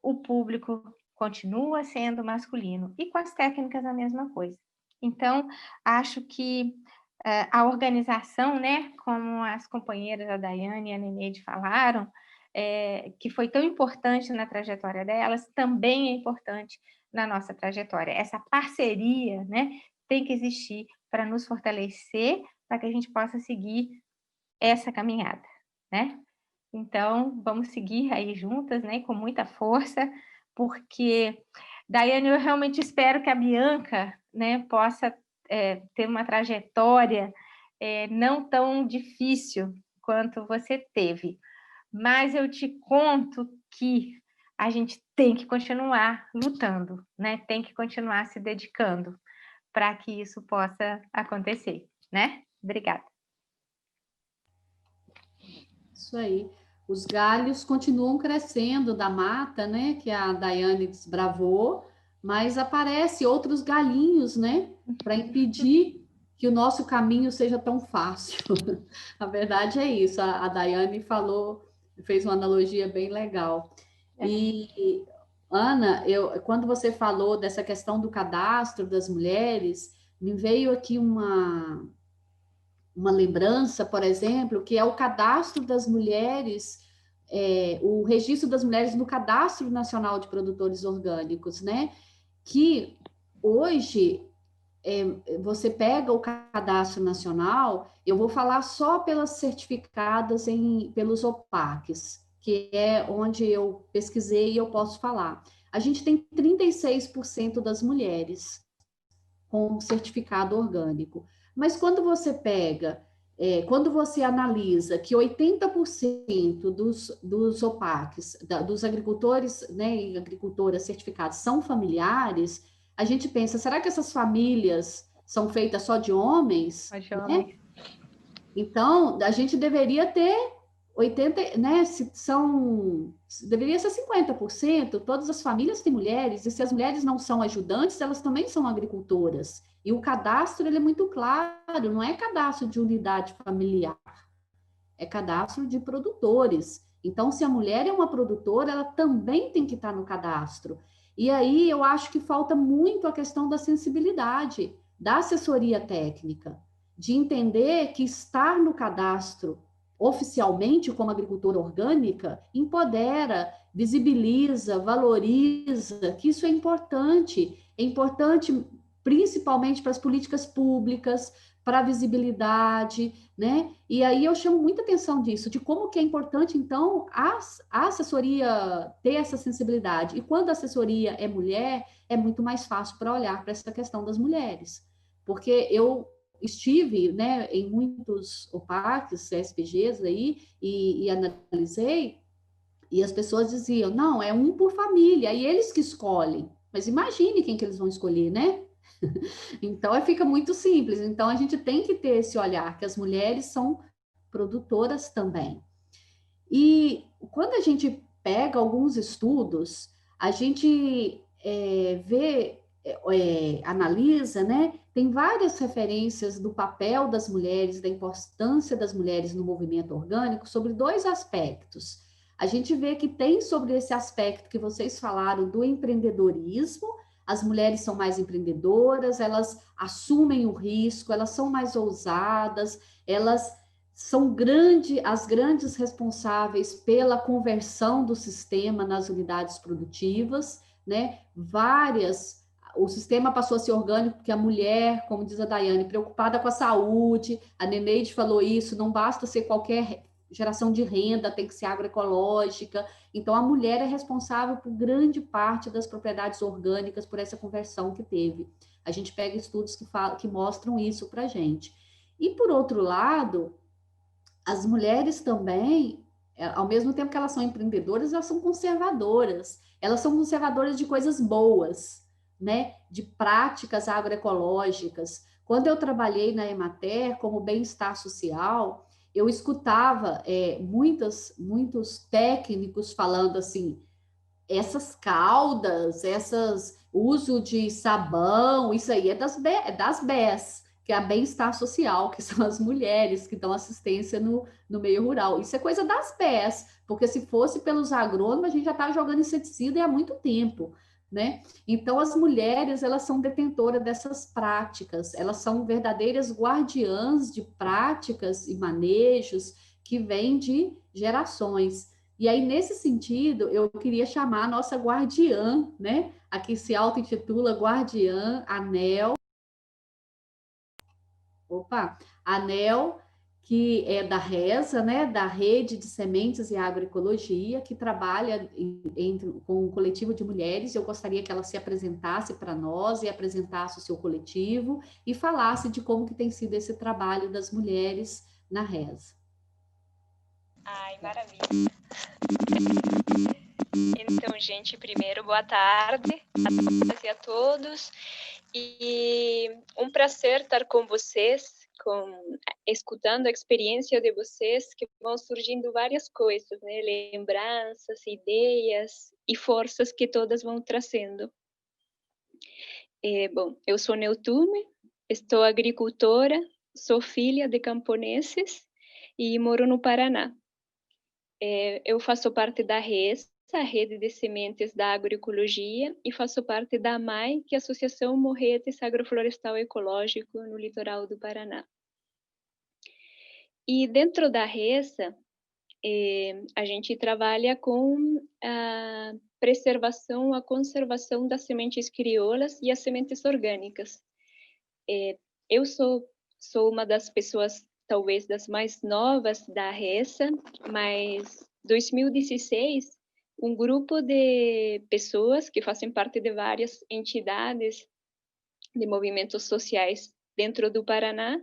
o público continua sendo masculino, e com as técnicas a mesma coisa. Então, acho que a organização, né, como as companheiras, a Daiane e a Neneide falaram, que foi tão importante na trajetória delas, também é importante na nossa trajetória. Essa parceria, né, tem que existir para nos fortalecer, para que a gente possa seguir essa caminhada, né? Então, vamos seguir aí juntas, né, com muita força, porque, Daiane, eu realmente espero que a Bianca, né, possa ter uma trajetória não tão difícil quanto você teve, mas eu te conto que a gente tem que continuar lutando, né, tem que continuar se dedicando para que isso possa acontecer, né? Obrigada. Isso aí. Os galhos continuam crescendo da mata, né? Que a Daiane desbravou, mas aparecem outros galinhos, né? Para impedir que o nosso caminho seja tão fácil. A verdade é isso. A Daiane falou, fez uma analogia bem legal. E, Ana, quando você falou dessa questão do cadastro das mulheres, me veio aqui uma lembrança, por exemplo, que é o cadastro das mulheres, o registro das mulheres no Cadastro Nacional de Produtores Orgânicos, né? Que hoje você pega o cadastro nacional, eu vou falar só pelas certificadas pelos OPACs, que é onde eu pesquisei e eu posso falar. A gente tem 36% das mulheres com certificado orgânico. Mas quando você pega, quando você analisa que 80% dos OPACs, dos agricultores, né, e agricultoras certificadas são familiares, a gente pensa, será que essas famílias são feitas só de homens? Só de homens. Né? Então, a gente deveria ter 80, né, deveria ser 50%, todas as famílias têm mulheres, e se as mulheres não são ajudantes, elas também são agricultoras. E o cadastro, ele é muito claro, não é cadastro de unidade familiar, é cadastro de produtores. Então, se a mulher é uma produtora, ela também tem que estar no cadastro. E aí, eu acho que falta muito a questão da sensibilidade, da assessoria técnica, de entender que estar no cadastro oficialmente como agricultora orgânica empodera, visibiliza, valoriza, que isso é importante principalmente para as políticas públicas, para a visibilidade, né? E aí eu chamo muita atenção disso, de como que é importante, então, a assessoria ter essa sensibilidade. E quando a assessoria é mulher, é muito mais fácil para olhar para essa questão das mulheres. Porque eu estive, né, em muitos OPACs, CSPGs aí, e analisei, e as pessoas diziam, não, é um por família, e eles que escolhem. Mas imagine quem que eles vão escolher, né? Então, fica muito simples. Então, a gente tem que ter esse olhar, que as mulheres são produtoras também. E quando a gente pega alguns estudos, a gente analisa, né? Tem várias referências do papel das mulheres, da importância das mulheres no movimento orgânico, sobre dois aspectos. A gente vê que tem sobre esse aspecto que vocês falaram do empreendedorismo, as mulheres são mais empreendedoras, elas assumem o risco, elas são mais ousadas, elas são as grandes responsáveis pela conversão do sistema nas unidades produtivas, né? O sistema passou a ser orgânico porque a mulher, como diz a Daiane, preocupada com a saúde, a Neneide falou isso, não basta ser qualquer geração de renda, tem que ser agroecológica. Então, a mulher é responsável por grande parte das propriedades orgânicas, por essa conversão que teve. A gente pega estudos que mostram isso para a gente. E, por outro lado, as mulheres também, ao mesmo tempo que elas são empreendedoras, elas são conservadoras. Elas são conservadoras de coisas boas, né? De práticas agroecológicas. Quando eu trabalhei na Emater como bem-estar social, eu escutava muitos técnicos falando assim, essas caudas, uso de sabão, isso aí é das BES, que é a bem-estar social, que são as mulheres que dão assistência no meio rural. Isso é coisa das BES, porque se fosse pelos agrônomos, a gente já estava jogando inseticida há muito tempo, né? Então, as mulheres, elas são detentoras dessas práticas, elas são verdadeiras guardiãs de práticas e manejos que vêm de gerações. E aí, nesse sentido, eu queria chamar a nossa guardiã, né? A que se auto-intitula Guardiã Anel. Anel, que é da RESA, né, da Rede de Sementes e Agroecologia, que trabalha com um coletivo de mulheres. Eu gostaria que ela se apresentasse para nós e apresentasse o seu coletivo e falasse de como que tem sido esse trabalho das mulheres na RESA. Ai, maravilha. Então, gente, primeiro, boa tarde a todas e a todos. E um prazer estar com vocês, escutando a experiência de vocês, que vão surgindo várias coisas, né? Lembranças, ideias e forças que todas vão trazendo. Bom, eu sou Neutume, estou agricultora, sou filha de camponeses e moro no Paraná. Eu faço parte da RES, a Rede de Sementes da Agroecologia, e faço parte da AMAE, que é a Associação Morretes Agroflorestal Ecológico no litoral do Paraná. E dentro da RESA, a gente trabalha com a preservação, a conservação das sementes crioulas e as sementes orgânicas. Eu sou uma das pessoas, talvez das mais novas da RESA, mas em 2016, um grupo de pessoas que fazem parte de várias entidades de movimentos sociais dentro do Paraná,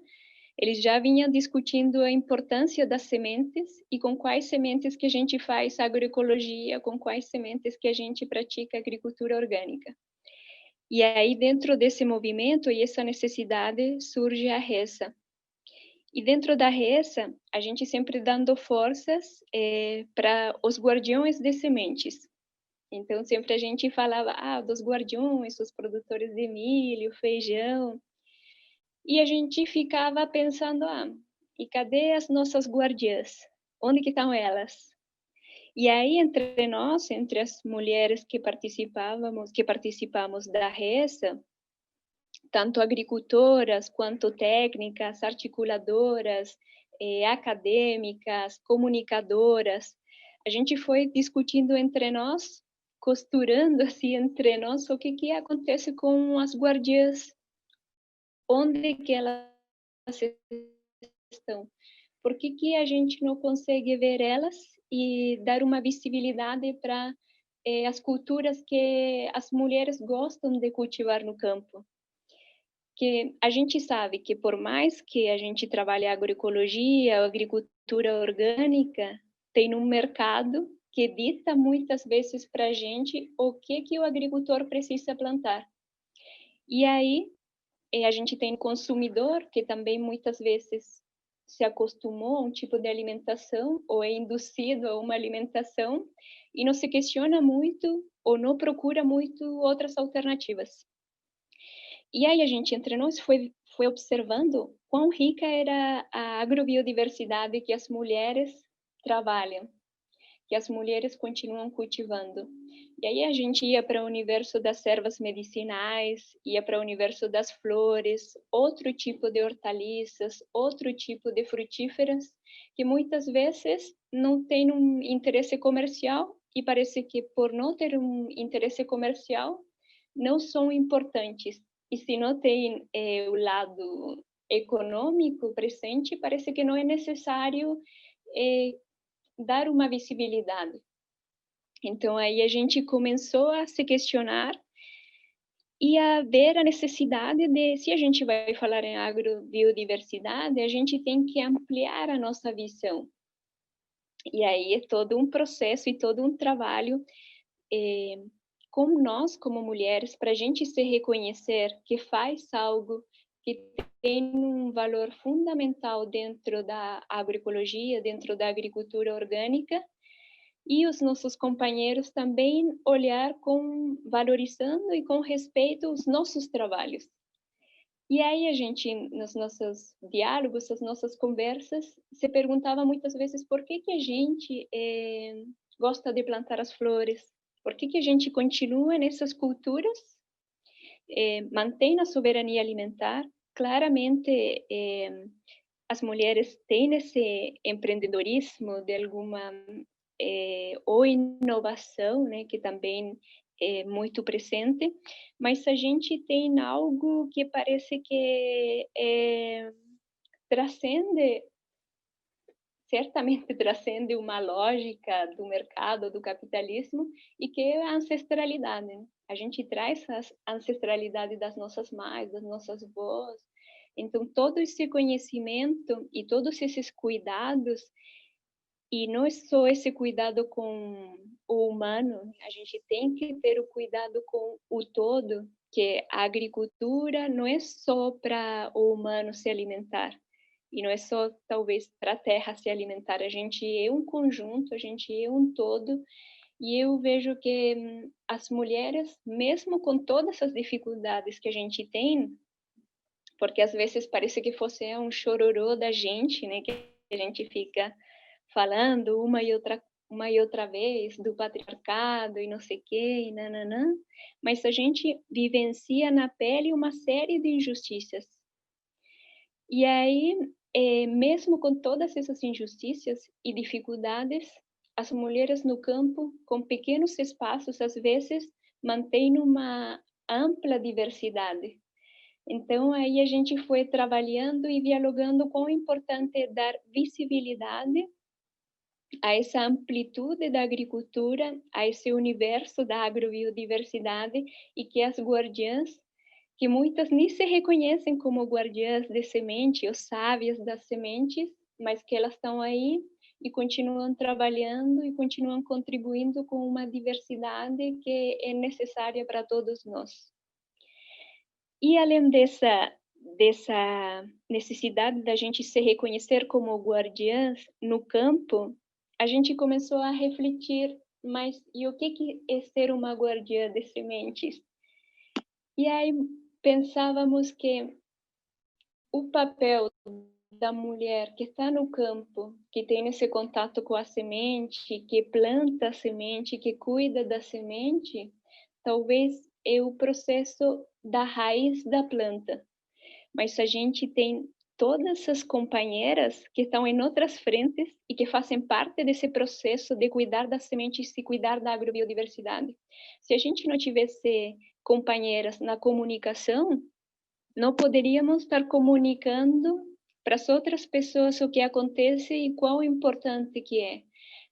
eles já vinham discutindo a importância das sementes e com quais sementes que a gente faz agroecologia, com quais sementes que a gente pratica agricultura orgânica. E aí, dentro desse movimento e essa necessidade, surge a RESA. E dentro da RESA, a gente sempre dando forças para os guardiões de sementes. Então, sempre a gente falava dos guardiões, os produtores de milho, feijão. E a gente ficava pensando, e cadê as nossas guardiãs? Onde que estão elas? E aí, entre nós, entre as mulheres que participamos da RESA, tanto agricultoras quanto técnicas, articuladoras, acadêmicas, comunicadoras, a gente foi discutindo entre nós, costurando assim entre nós o que acontece com as guardiãs, onde que elas estão, por que a gente não consegue ver elas e dar uma visibilidade para as culturas que as mulheres gostam de cultivar no campo. Que a gente sabe que por mais que a gente trabalhe agroecologia, agricultura orgânica, tem um mercado que dita muitas vezes para a gente o que o agricultor precisa plantar. E aí a gente tem o consumidor que também muitas vezes se acostumou a um tipo de alimentação ou é induzido a uma alimentação e não se questiona muito ou não procura muito outras alternativas. E aí a gente, entre nós, foi observando quão rica era a agrobiodiversidade que as mulheres trabalham, que as mulheres continuam cultivando. E aí a gente ia para o universo das ervas medicinais, ia para o universo das flores, outro tipo de hortaliças, outro tipo de frutíferas, que muitas vezes não tem um interesse comercial e parece que por não ter um interesse comercial, não são importantes. E se não tem o lado econômico presente, parece que não é necessário dar uma visibilidade. Então, aí a gente começou a se questionar e a ver a necessidade de, se a gente vai falar em agrobiodiversidade, a gente tem que ampliar a nossa visão. E aí é todo um processo e todo um trabalho com nós, como mulheres, para a gente se reconhecer que faz algo que tem um valor fundamental dentro da agroecologia, dentro da agricultura orgânica, e os nossos companheiros também olhar valorizando e com respeito os nossos trabalhos. E aí a gente, nos nossos diálogos, as nossas conversas, se perguntava muitas vezes por que a gente gosta de plantar as flores, por que a gente continua nessas culturas, mantém a soberania alimentar. Claramente, as mulheres têm esse empreendedorismo de alguma ou inovação, né, que também é muito presente, mas a gente tem algo que parece que certamente transcende uma lógica do mercado, do capitalismo, e que é a ancestralidade. Né? A gente traz a ancestralidade das nossas mães, das nossas avós. Então, todo esse conhecimento e todos esses cuidados, e não é só esse cuidado com o humano, a gente tem que ter o cuidado com o todo, que a agricultura não é só para o humano se alimentar, E não é só, talvez, para a terra se alimentar. A gente é um conjunto, a gente é um todo. E eu vejo que as mulheres, mesmo com todas as dificuldades que a gente tem, porque às vezes parece que fosse um chororô da gente, né? Que a gente fica falando uma e outra vez do patriarcado e não sei o quê, e nananã, mas a gente vivencia na pele uma série de injustiças. E aí, mesmo com todas essas injustiças e dificuldades, as mulheres no campo, com pequenos espaços, às vezes, mantêm uma ampla diversidade. Então, aí a gente foi trabalhando e dialogando quão importante é dar visibilidade a essa amplitude da agricultura, a esse universo da agrobiodiversidade, e que as guardiãs, que muitas nem se reconhecem como guardiãs de semente ou sábias das sementes, mas que elas estão aí e continuam trabalhando e continuam contribuindo com uma diversidade que é necessária para todos nós. E além dessa necessidade da gente se reconhecer como guardiãs no campo, a gente começou a refletir, mas e o que é ser uma guardiã de sementes? E aí pensávamos que o papel da mulher que está no campo, que tem esse contato com a semente, que planta a semente, que cuida da semente, talvez é o processo da raiz da planta. Mas a gente tem todas essas companheiras que estão em outras frentes e que fazem parte desse processo de cuidar das sementes e cuidar da agrobiodiversidade. Se a gente não tivesse companheiras na comunicação, não poderíamos estar comunicando para as outras pessoas o que acontece e quão importante que é.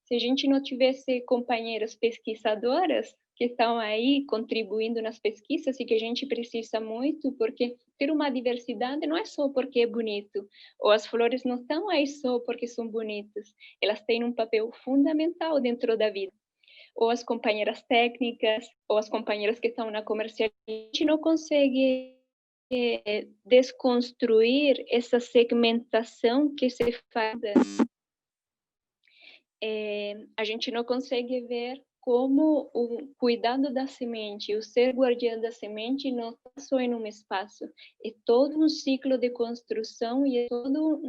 Se a gente não tivesse companheiras pesquisadoras que estão aí contribuindo nas pesquisas e que a gente precisa muito, porque ter uma diversidade não é só porque é bonito, ou as flores não estão aí só porque são bonitas, elas têm um papel fundamental dentro da vida. Ou as companheiras técnicas, ou as companheiras que estão na comercialização, a gente não consegue desconstruir essa segmentação que se faz. A gente não consegue ver como o cuidado da semente, o ser guardiã da semente não está só em um espaço, é todo um ciclo de construção e é todo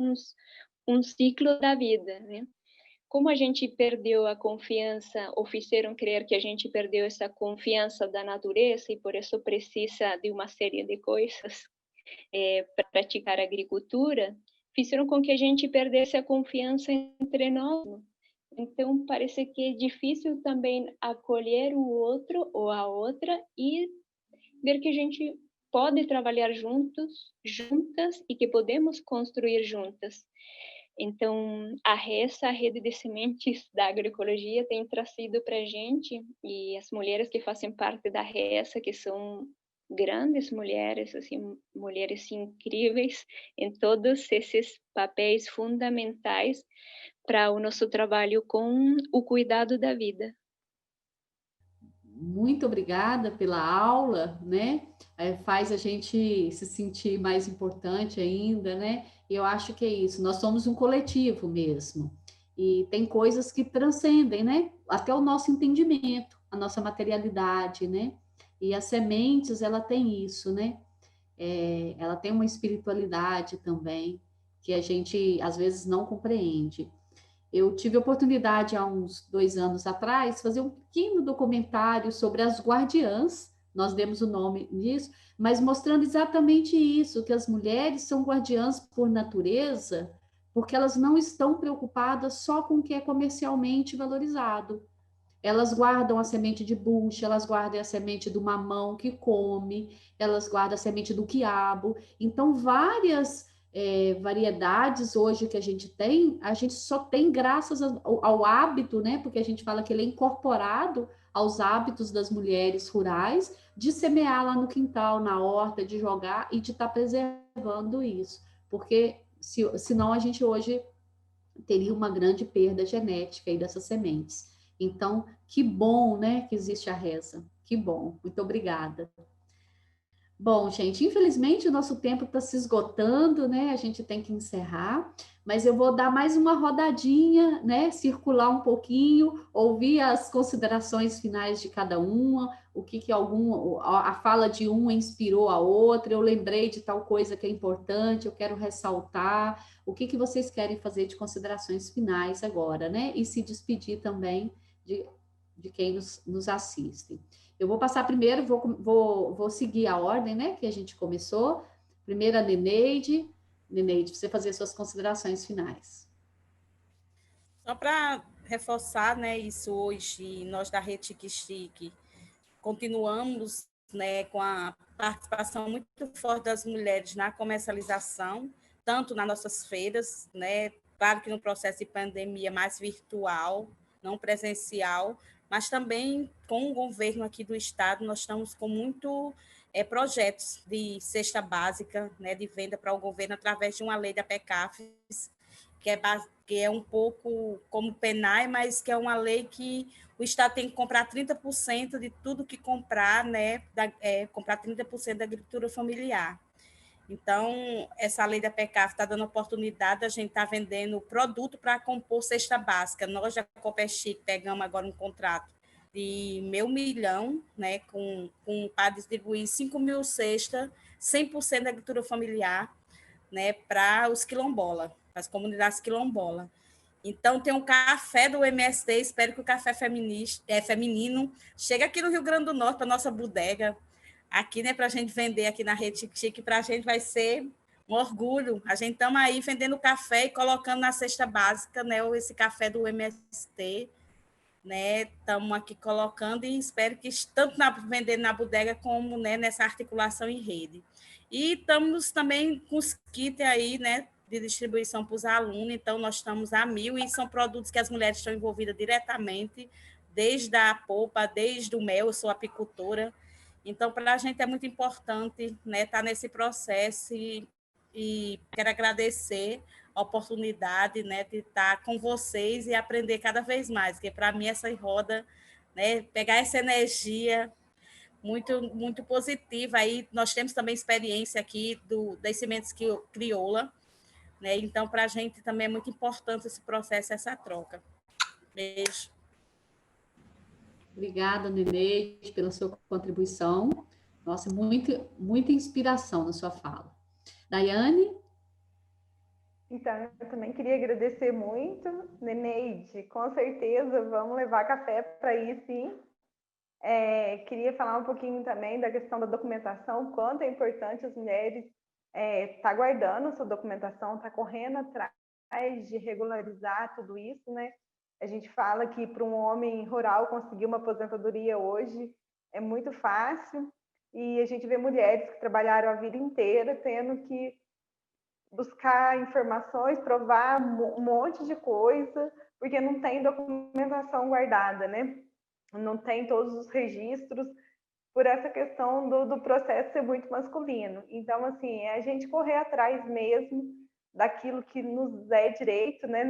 um ciclo da vida, né? Como a gente perdeu a confiança, ou fizeram crer que a gente perdeu essa confiança da natureza e por isso precisa de uma série de coisas para praticar agricultura, fizeram com que a gente perdesse a confiança entre nós. Então, parece que é difícil também acolher o outro ou a outra e ver que a gente pode trabalhar juntos, juntas, e que podemos construir juntas. Então, a rede de sementes da agroecologia tem trazido para a gente, e as mulheres que fazem parte da RESA, que são grandes mulheres, assim, mulheres incríveis em todos esses papéis fundamentais para o nosso trabalho com o cuidado da vida. Muito obrigada pela aula, né? Faz a gente se sentir mais importante ainda, né? E eu acho que é isso, nós somos um coletivo mesmo. E tem coisas que transcendem, né? Até o nosso entendimento, a nossa materialidade, né? E as sementes, ela tem isso, né? Ela tem uma espiritualidade também, que a gente às vezes não compreende. Eu tive a oportunidade, há uns 2 anos atrás, fazer um pequeno documentário sobre as guardiãs, nós demos o nome disso, mas mostrando exatamente isso, que as mulheres são guardiãs por natureza, porque elas não estão preocupadas só com o que é comercialmente valorizado. Elas guardam a semente de bucha, elas guardam a semente do mamão que come, elas guardam a semente do quiabo. Então, várias variedades hoje que a gente só tem graças ao hábito, né? Porque a gente fala que ele é incorporado aos hábitos das mulheres rurais de semear lá no quintal, na horta, de jogar e de estar preservando isso. Porque senão a gente hoje teria uma grande perda genética aí dessas sementes. Então, que bom, né, que existe a reza. Que bom. Muito obrigada. Bom, gente, infelizmente o nosso tempo está se esgotando, né? A gente tem que encerrar, mas eu vou dar mais uma rodadinha, né? Circular um pouquinho, ouvir as considerações finais de cada uma, o que a fala de uma inspirou a outra, eu lembrei de tal coisa que é importante, eu quero ressaltar, o que vocês querem fazer de considerações finais agora, né? E se despedir também de quem nos assiste. Eu vou passar primeiro, vou seguir a ordem, né, que a gente começou. Primeiro a Neneide. Neneide, você fazer suas considerações finais. Só para reforçar, né, isso hoje, nós da Rede Chique continuamos, né, com a participação muito forte das mulheres na comercialização, tanto nas nossas feiras, né, claro que no processo de pandemia mais virtual, não presencial, mas também com o governo aqui do estado, nós estamos com muito projetos de cesta básica, né, de venda para o governo através de uma lei da PECAFES, que é um pouco como PENAI, mas que é uma lei que o Estado tem que comprar 30% de tudo que comprar, né, comprar 30% da agricultura familiar. Então, essa lei da PECAF está dando oportunidade, a gente está vendendo produto para compor cesta básica. Nós, da Copérchique, pegamos agora um contrato de R$500 milhão, né, para distribuir 5.000 cestas, 100% da agricultura familiar, né, para os quilombolas, para as comunidades quilombolas. Então, tem um café do MST, espero que o café feminino chegue aqui no Rio Grande do Norte, para a nossa bodega, aqui, né, para a gente vender aqui na Rede Chique, para a gente vai ser um orgulho. A gente estamos aí vendendo café e colocando na cesta básica, né, esse café do MST, né, estamos aqui colocando e espero que tanto vendendo na bodega como, né, nessa articulação em rede. E estamos também com os kits aí, né, de distribuição para os alunos, então nós estamos a 1.000 e são produtos que as mulheres estão envolvidas diretamente, desde a polpa, desde o mel, eu sou apicultora, então para a gente é muito importante, né, estar nesse processo e quero agradecer a oportunidade, né, de estar com vocês e aprender cada vez mais, porque para mim essa roda, né, pegar essa energia muito, muito positiva. Aí nós temos também experiência aqui das sementes crioula, né? Então, para a gente também é muito importante esse processo, essa troca. Beijo. Obrigada, Neneide, pela sua contribuição. Nossa, muita inspiração na sua fala. Daiane? Então, eu também queria agradecer muito, Neneide, com certeza vamos levar café para aí, sim. Queria falar um pouquinho também da questão da documentação, quanto é importante as mulheres estar guardando sua documentação, estar correndo atrás de regularizar tudo isso, né? A gente fala que para um homem rural conseguir uma aposentadoria hoje é muito fácil, e a gente vê mulheres que trabalharam a vida inteira tendo que buscar informações, provar um monte de coisa, porque não tem documentação guardada, né? Não tem todos os registros, por essa questão do processo ser muito masculino. Então, assim, é a gente correr atrás mesmo daquilo que nos é direito, né?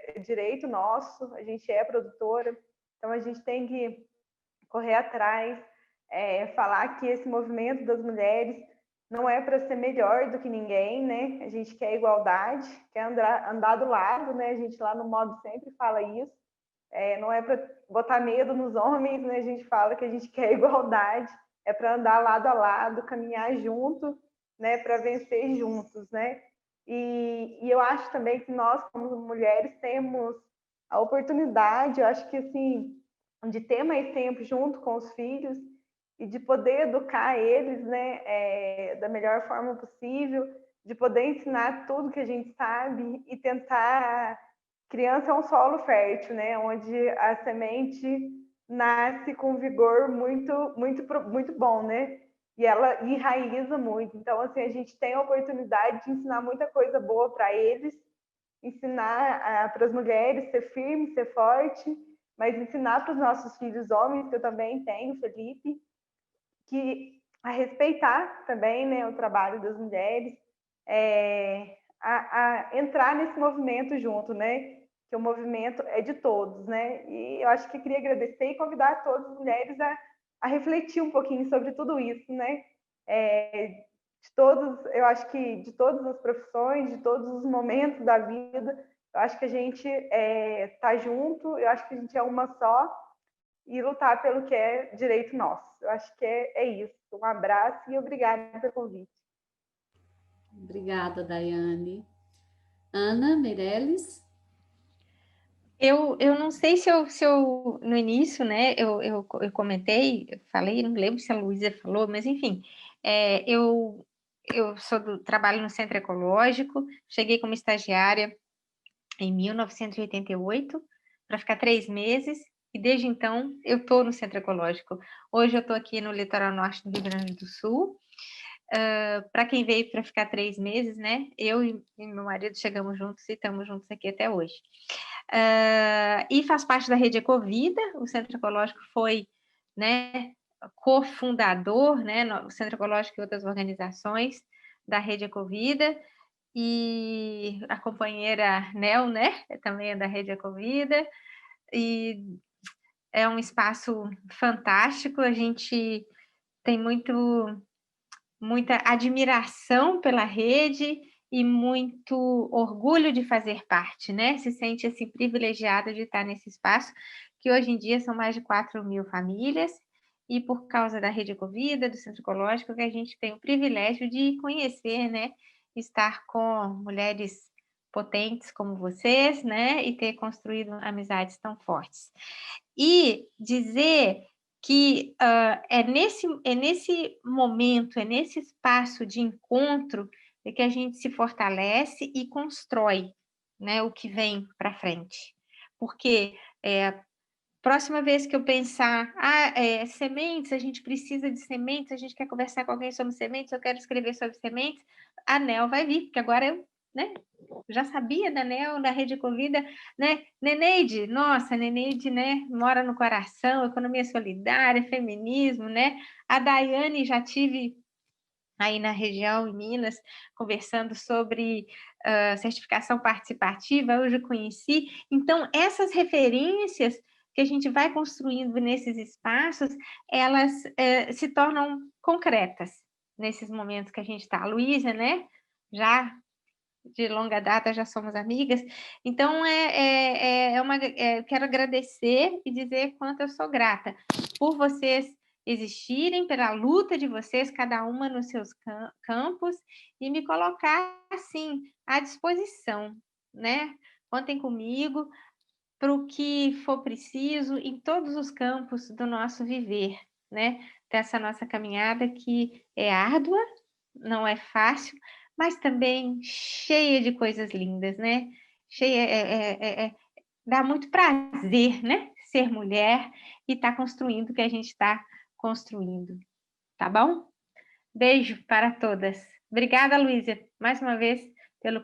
É direito nosso, a gente é produtora, então a gente tem que correr atrás, falar que esse movimento das mulheres não é para ser melhor do que ninguém, né? A gente quer igualdade, quer andar do lado, né? A gente lá no Modo sempre fala isso. Não é para botar medo nos homens, né? A gente fala que a gente quer igualdade, é para andar lado a lado, caminhar junto, né? Para vencer juntos, né? E eu acho também que nós, como mulheres, temos a oportunidade, eu acho que assim, de ter mais tempo junto com os filhos e de poder educar eles, né, da melhor forma possível, de poder ensinar tudo que a gente sabe e tentar. Criança é um solo fértil, né, onde a semente nasce com vigor muito, muito, muito bom, né? E ela enraiza muito. Então, assim, a gente tem a oportunidade de ensinar muita coisa boa para eles, ensinar para as mulheres ser firme, ser forte, mas ensinar para os nossos filhos homens, que eu também tenho, Felipe, que a respeitar também, né, o trabalho das mulheres, a entrar nesse movimento junto, né? Que o movimento é de todos, né? E eu acho que queria agradecer e convidar todas as mulheres a refletir um pouquinho sobre tudo isso, né? de todos, eu acho que de todas as profissões, de todos os momentos da vida, eu acho que a gente tá junto, eu acho que a gente é uma só e lutar pelo que é direito nosso. Eu acho que é isso. Um abraço e obrigada pelo convite. Obrigada, Daiane. Ana Meirelles? Eu não sei se eu no início, né, eu comentei, eu falei, não lembro se a Luísa falou, mas enfim, eu trabalho no Centro Ecológico, cheguei como estagiária em 1988 para ficar 3 meses, e desde então eu estou no Centro Ecológico. Hoje eu estou aqui no litoral norte do Rio Grande do Sul. Para quem veio para ficar 3 meses, né? Eu e meu marido chegamos juntos e estamos juntos aqui até hoje. E faz parte da Rede Ecovida. O Centro Ecológico foi, né, cofundador, né, o Centro Ecológico e outras organizações da Rede Ecovida, e a companheira Nel, né, também é da Rede Ecovida, e é um espaço fantástico. A gente tem muita admiração pela rede e muito orgulho de fazer parte, né? Se sente assim privilegiada de estar nesse espaço, que hoje em dia são mais de 4.000 famílias, e por causa da Rede Ecovida, do Centro Ecológico, que a gente tem o privilégio de conhecer, né? Estar com mulheres potentes como vocês, né? E ter construído amizades tão fortes. E dizer que é nesse momento, é nesse espaço de encontro que a gente se fortalece e constrói, né, o que vem para frente. Porque próxima vez que eu pensar, sementes, a gente precisa de sementes, a gente quer conversar com alguém sobre sementes, eu quero escrever sobre sementes, a Nel vai vir, porque agora eu, né, já sabia da Nel, da Rede Ecovida, né? Neneide, nossa, Neneide, né, mora no coração, economia solidária, feminismo, né? A Daiane, já tive aí na região, em Minas, conversando sobre certificação participativa, hoje eu conheci. Então, essas referências que a gente vai construindo nesses espaços, elas se tornam concretas nesses momentos que a gente está. A Luísa, né, já de longa data, já somos amigas, então quero agradecer e dizer quanto eu sou grata por vocês existirem, pela luta de vocês, cada uma nos seus campos, e me colocar, assim, à disposição, né? Contem comigo para o que for preciso em todos os campos do nosso viver, né? Dessa nossa caminhada que é árdua, não é fácil, mas também cheia de coisas lindas, né? Cheia, dá muito prazer, né? Ser mulher e estar construindo o que a gente está construindo, tá bom? Beijo para todas. Obrigada, Luísa, mais uma vez pelo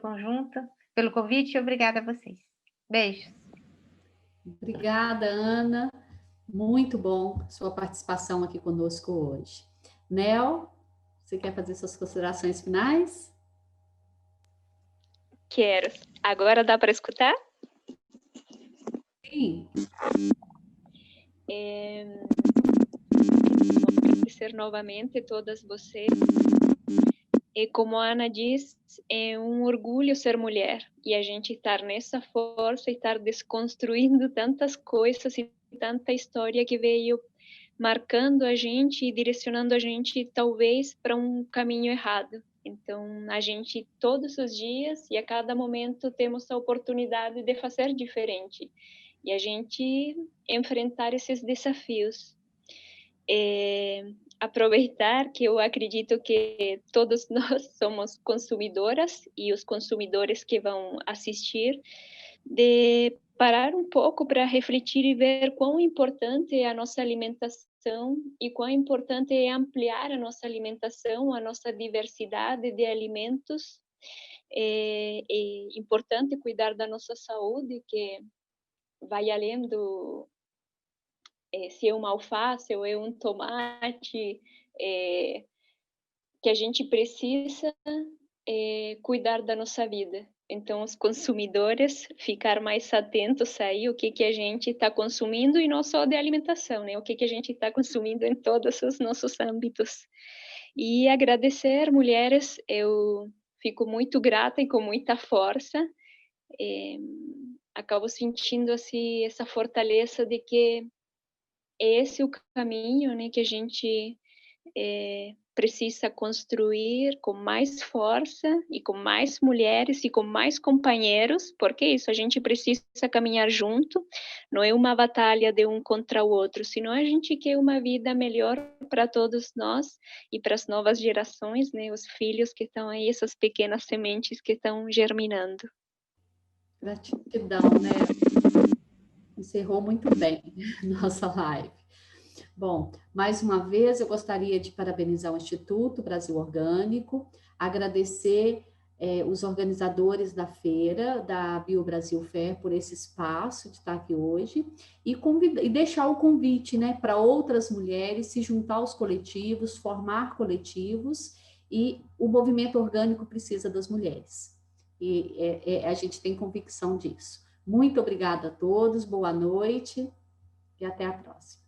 convite, e obrigada a vocês. Beijos. Obrigada, Ana. Muito bom sua participação aqui conosco hoje. Nel, você quer fazer suas considerações finais? Quero. Agora dá para escutar? Sim. Agradecer novamente a todas vocês. E como a Ana diz, é um orgulho ser mulher e a gente estar nessa força e estar desconstruindo tantas coisas e tanta história que veio marcando a gente e direcionando a gente talvez para um caminho errado. Então, a gente todos os dias e a cada momento temos a oportunidade de fazer diferente e a gente enfrentar esses desafios. Aproveitar que eu acredito que todos nós somos consumidoras e os consumidores que vão assistir, de parar um pouco para refletir e ver quão importante é a nossa alimentação e quão importante é ampliar a nossa alimentação, a nossa diversidade de alimentos. É importante cuidar da nossa saúde, que vai além do se é uma alface ou é um tomate, que a gente precisa cuidar da nossa vida. Então, os consumidores ficar mais atentos aí o que a gente está consumindo, e não só de alimentação, né? O que a gente está consumindo em todos os nossos âmbitos. E agradecer, mulheres, eu fico muito grata e com muita força. Acabo sentindo assim, essa fortaleza de que esse é o caminho, né, que a gente precisa construir com mais força e com mais mulheres e com mais companheiros, porque isso, a gente precisa caminhar junto, não é uma batalha de um contra o outro, senão a gente quer uma vida melhor para todos nós e para as novas gerações, né, os filhos que estão aí, essas pequenas sementes que estão germinando. Gratidão, né? Encerrou muito bem nossa live. Bom, mais uma vez eu gostaria de parabenizar o Instituto Brasil Orgânico, agradecer os organizadores da feira, da Bio Brasil Fair, por esse espaço de estar aqui hoje, e deixar o convite, né, para outras mulheres se juntar aos coletivos, formar coletivos, e o movimento orgânico precisa das mulheres. E a gente tem convicção disso. Muito obrigada a todos, boa noite e até a próxima.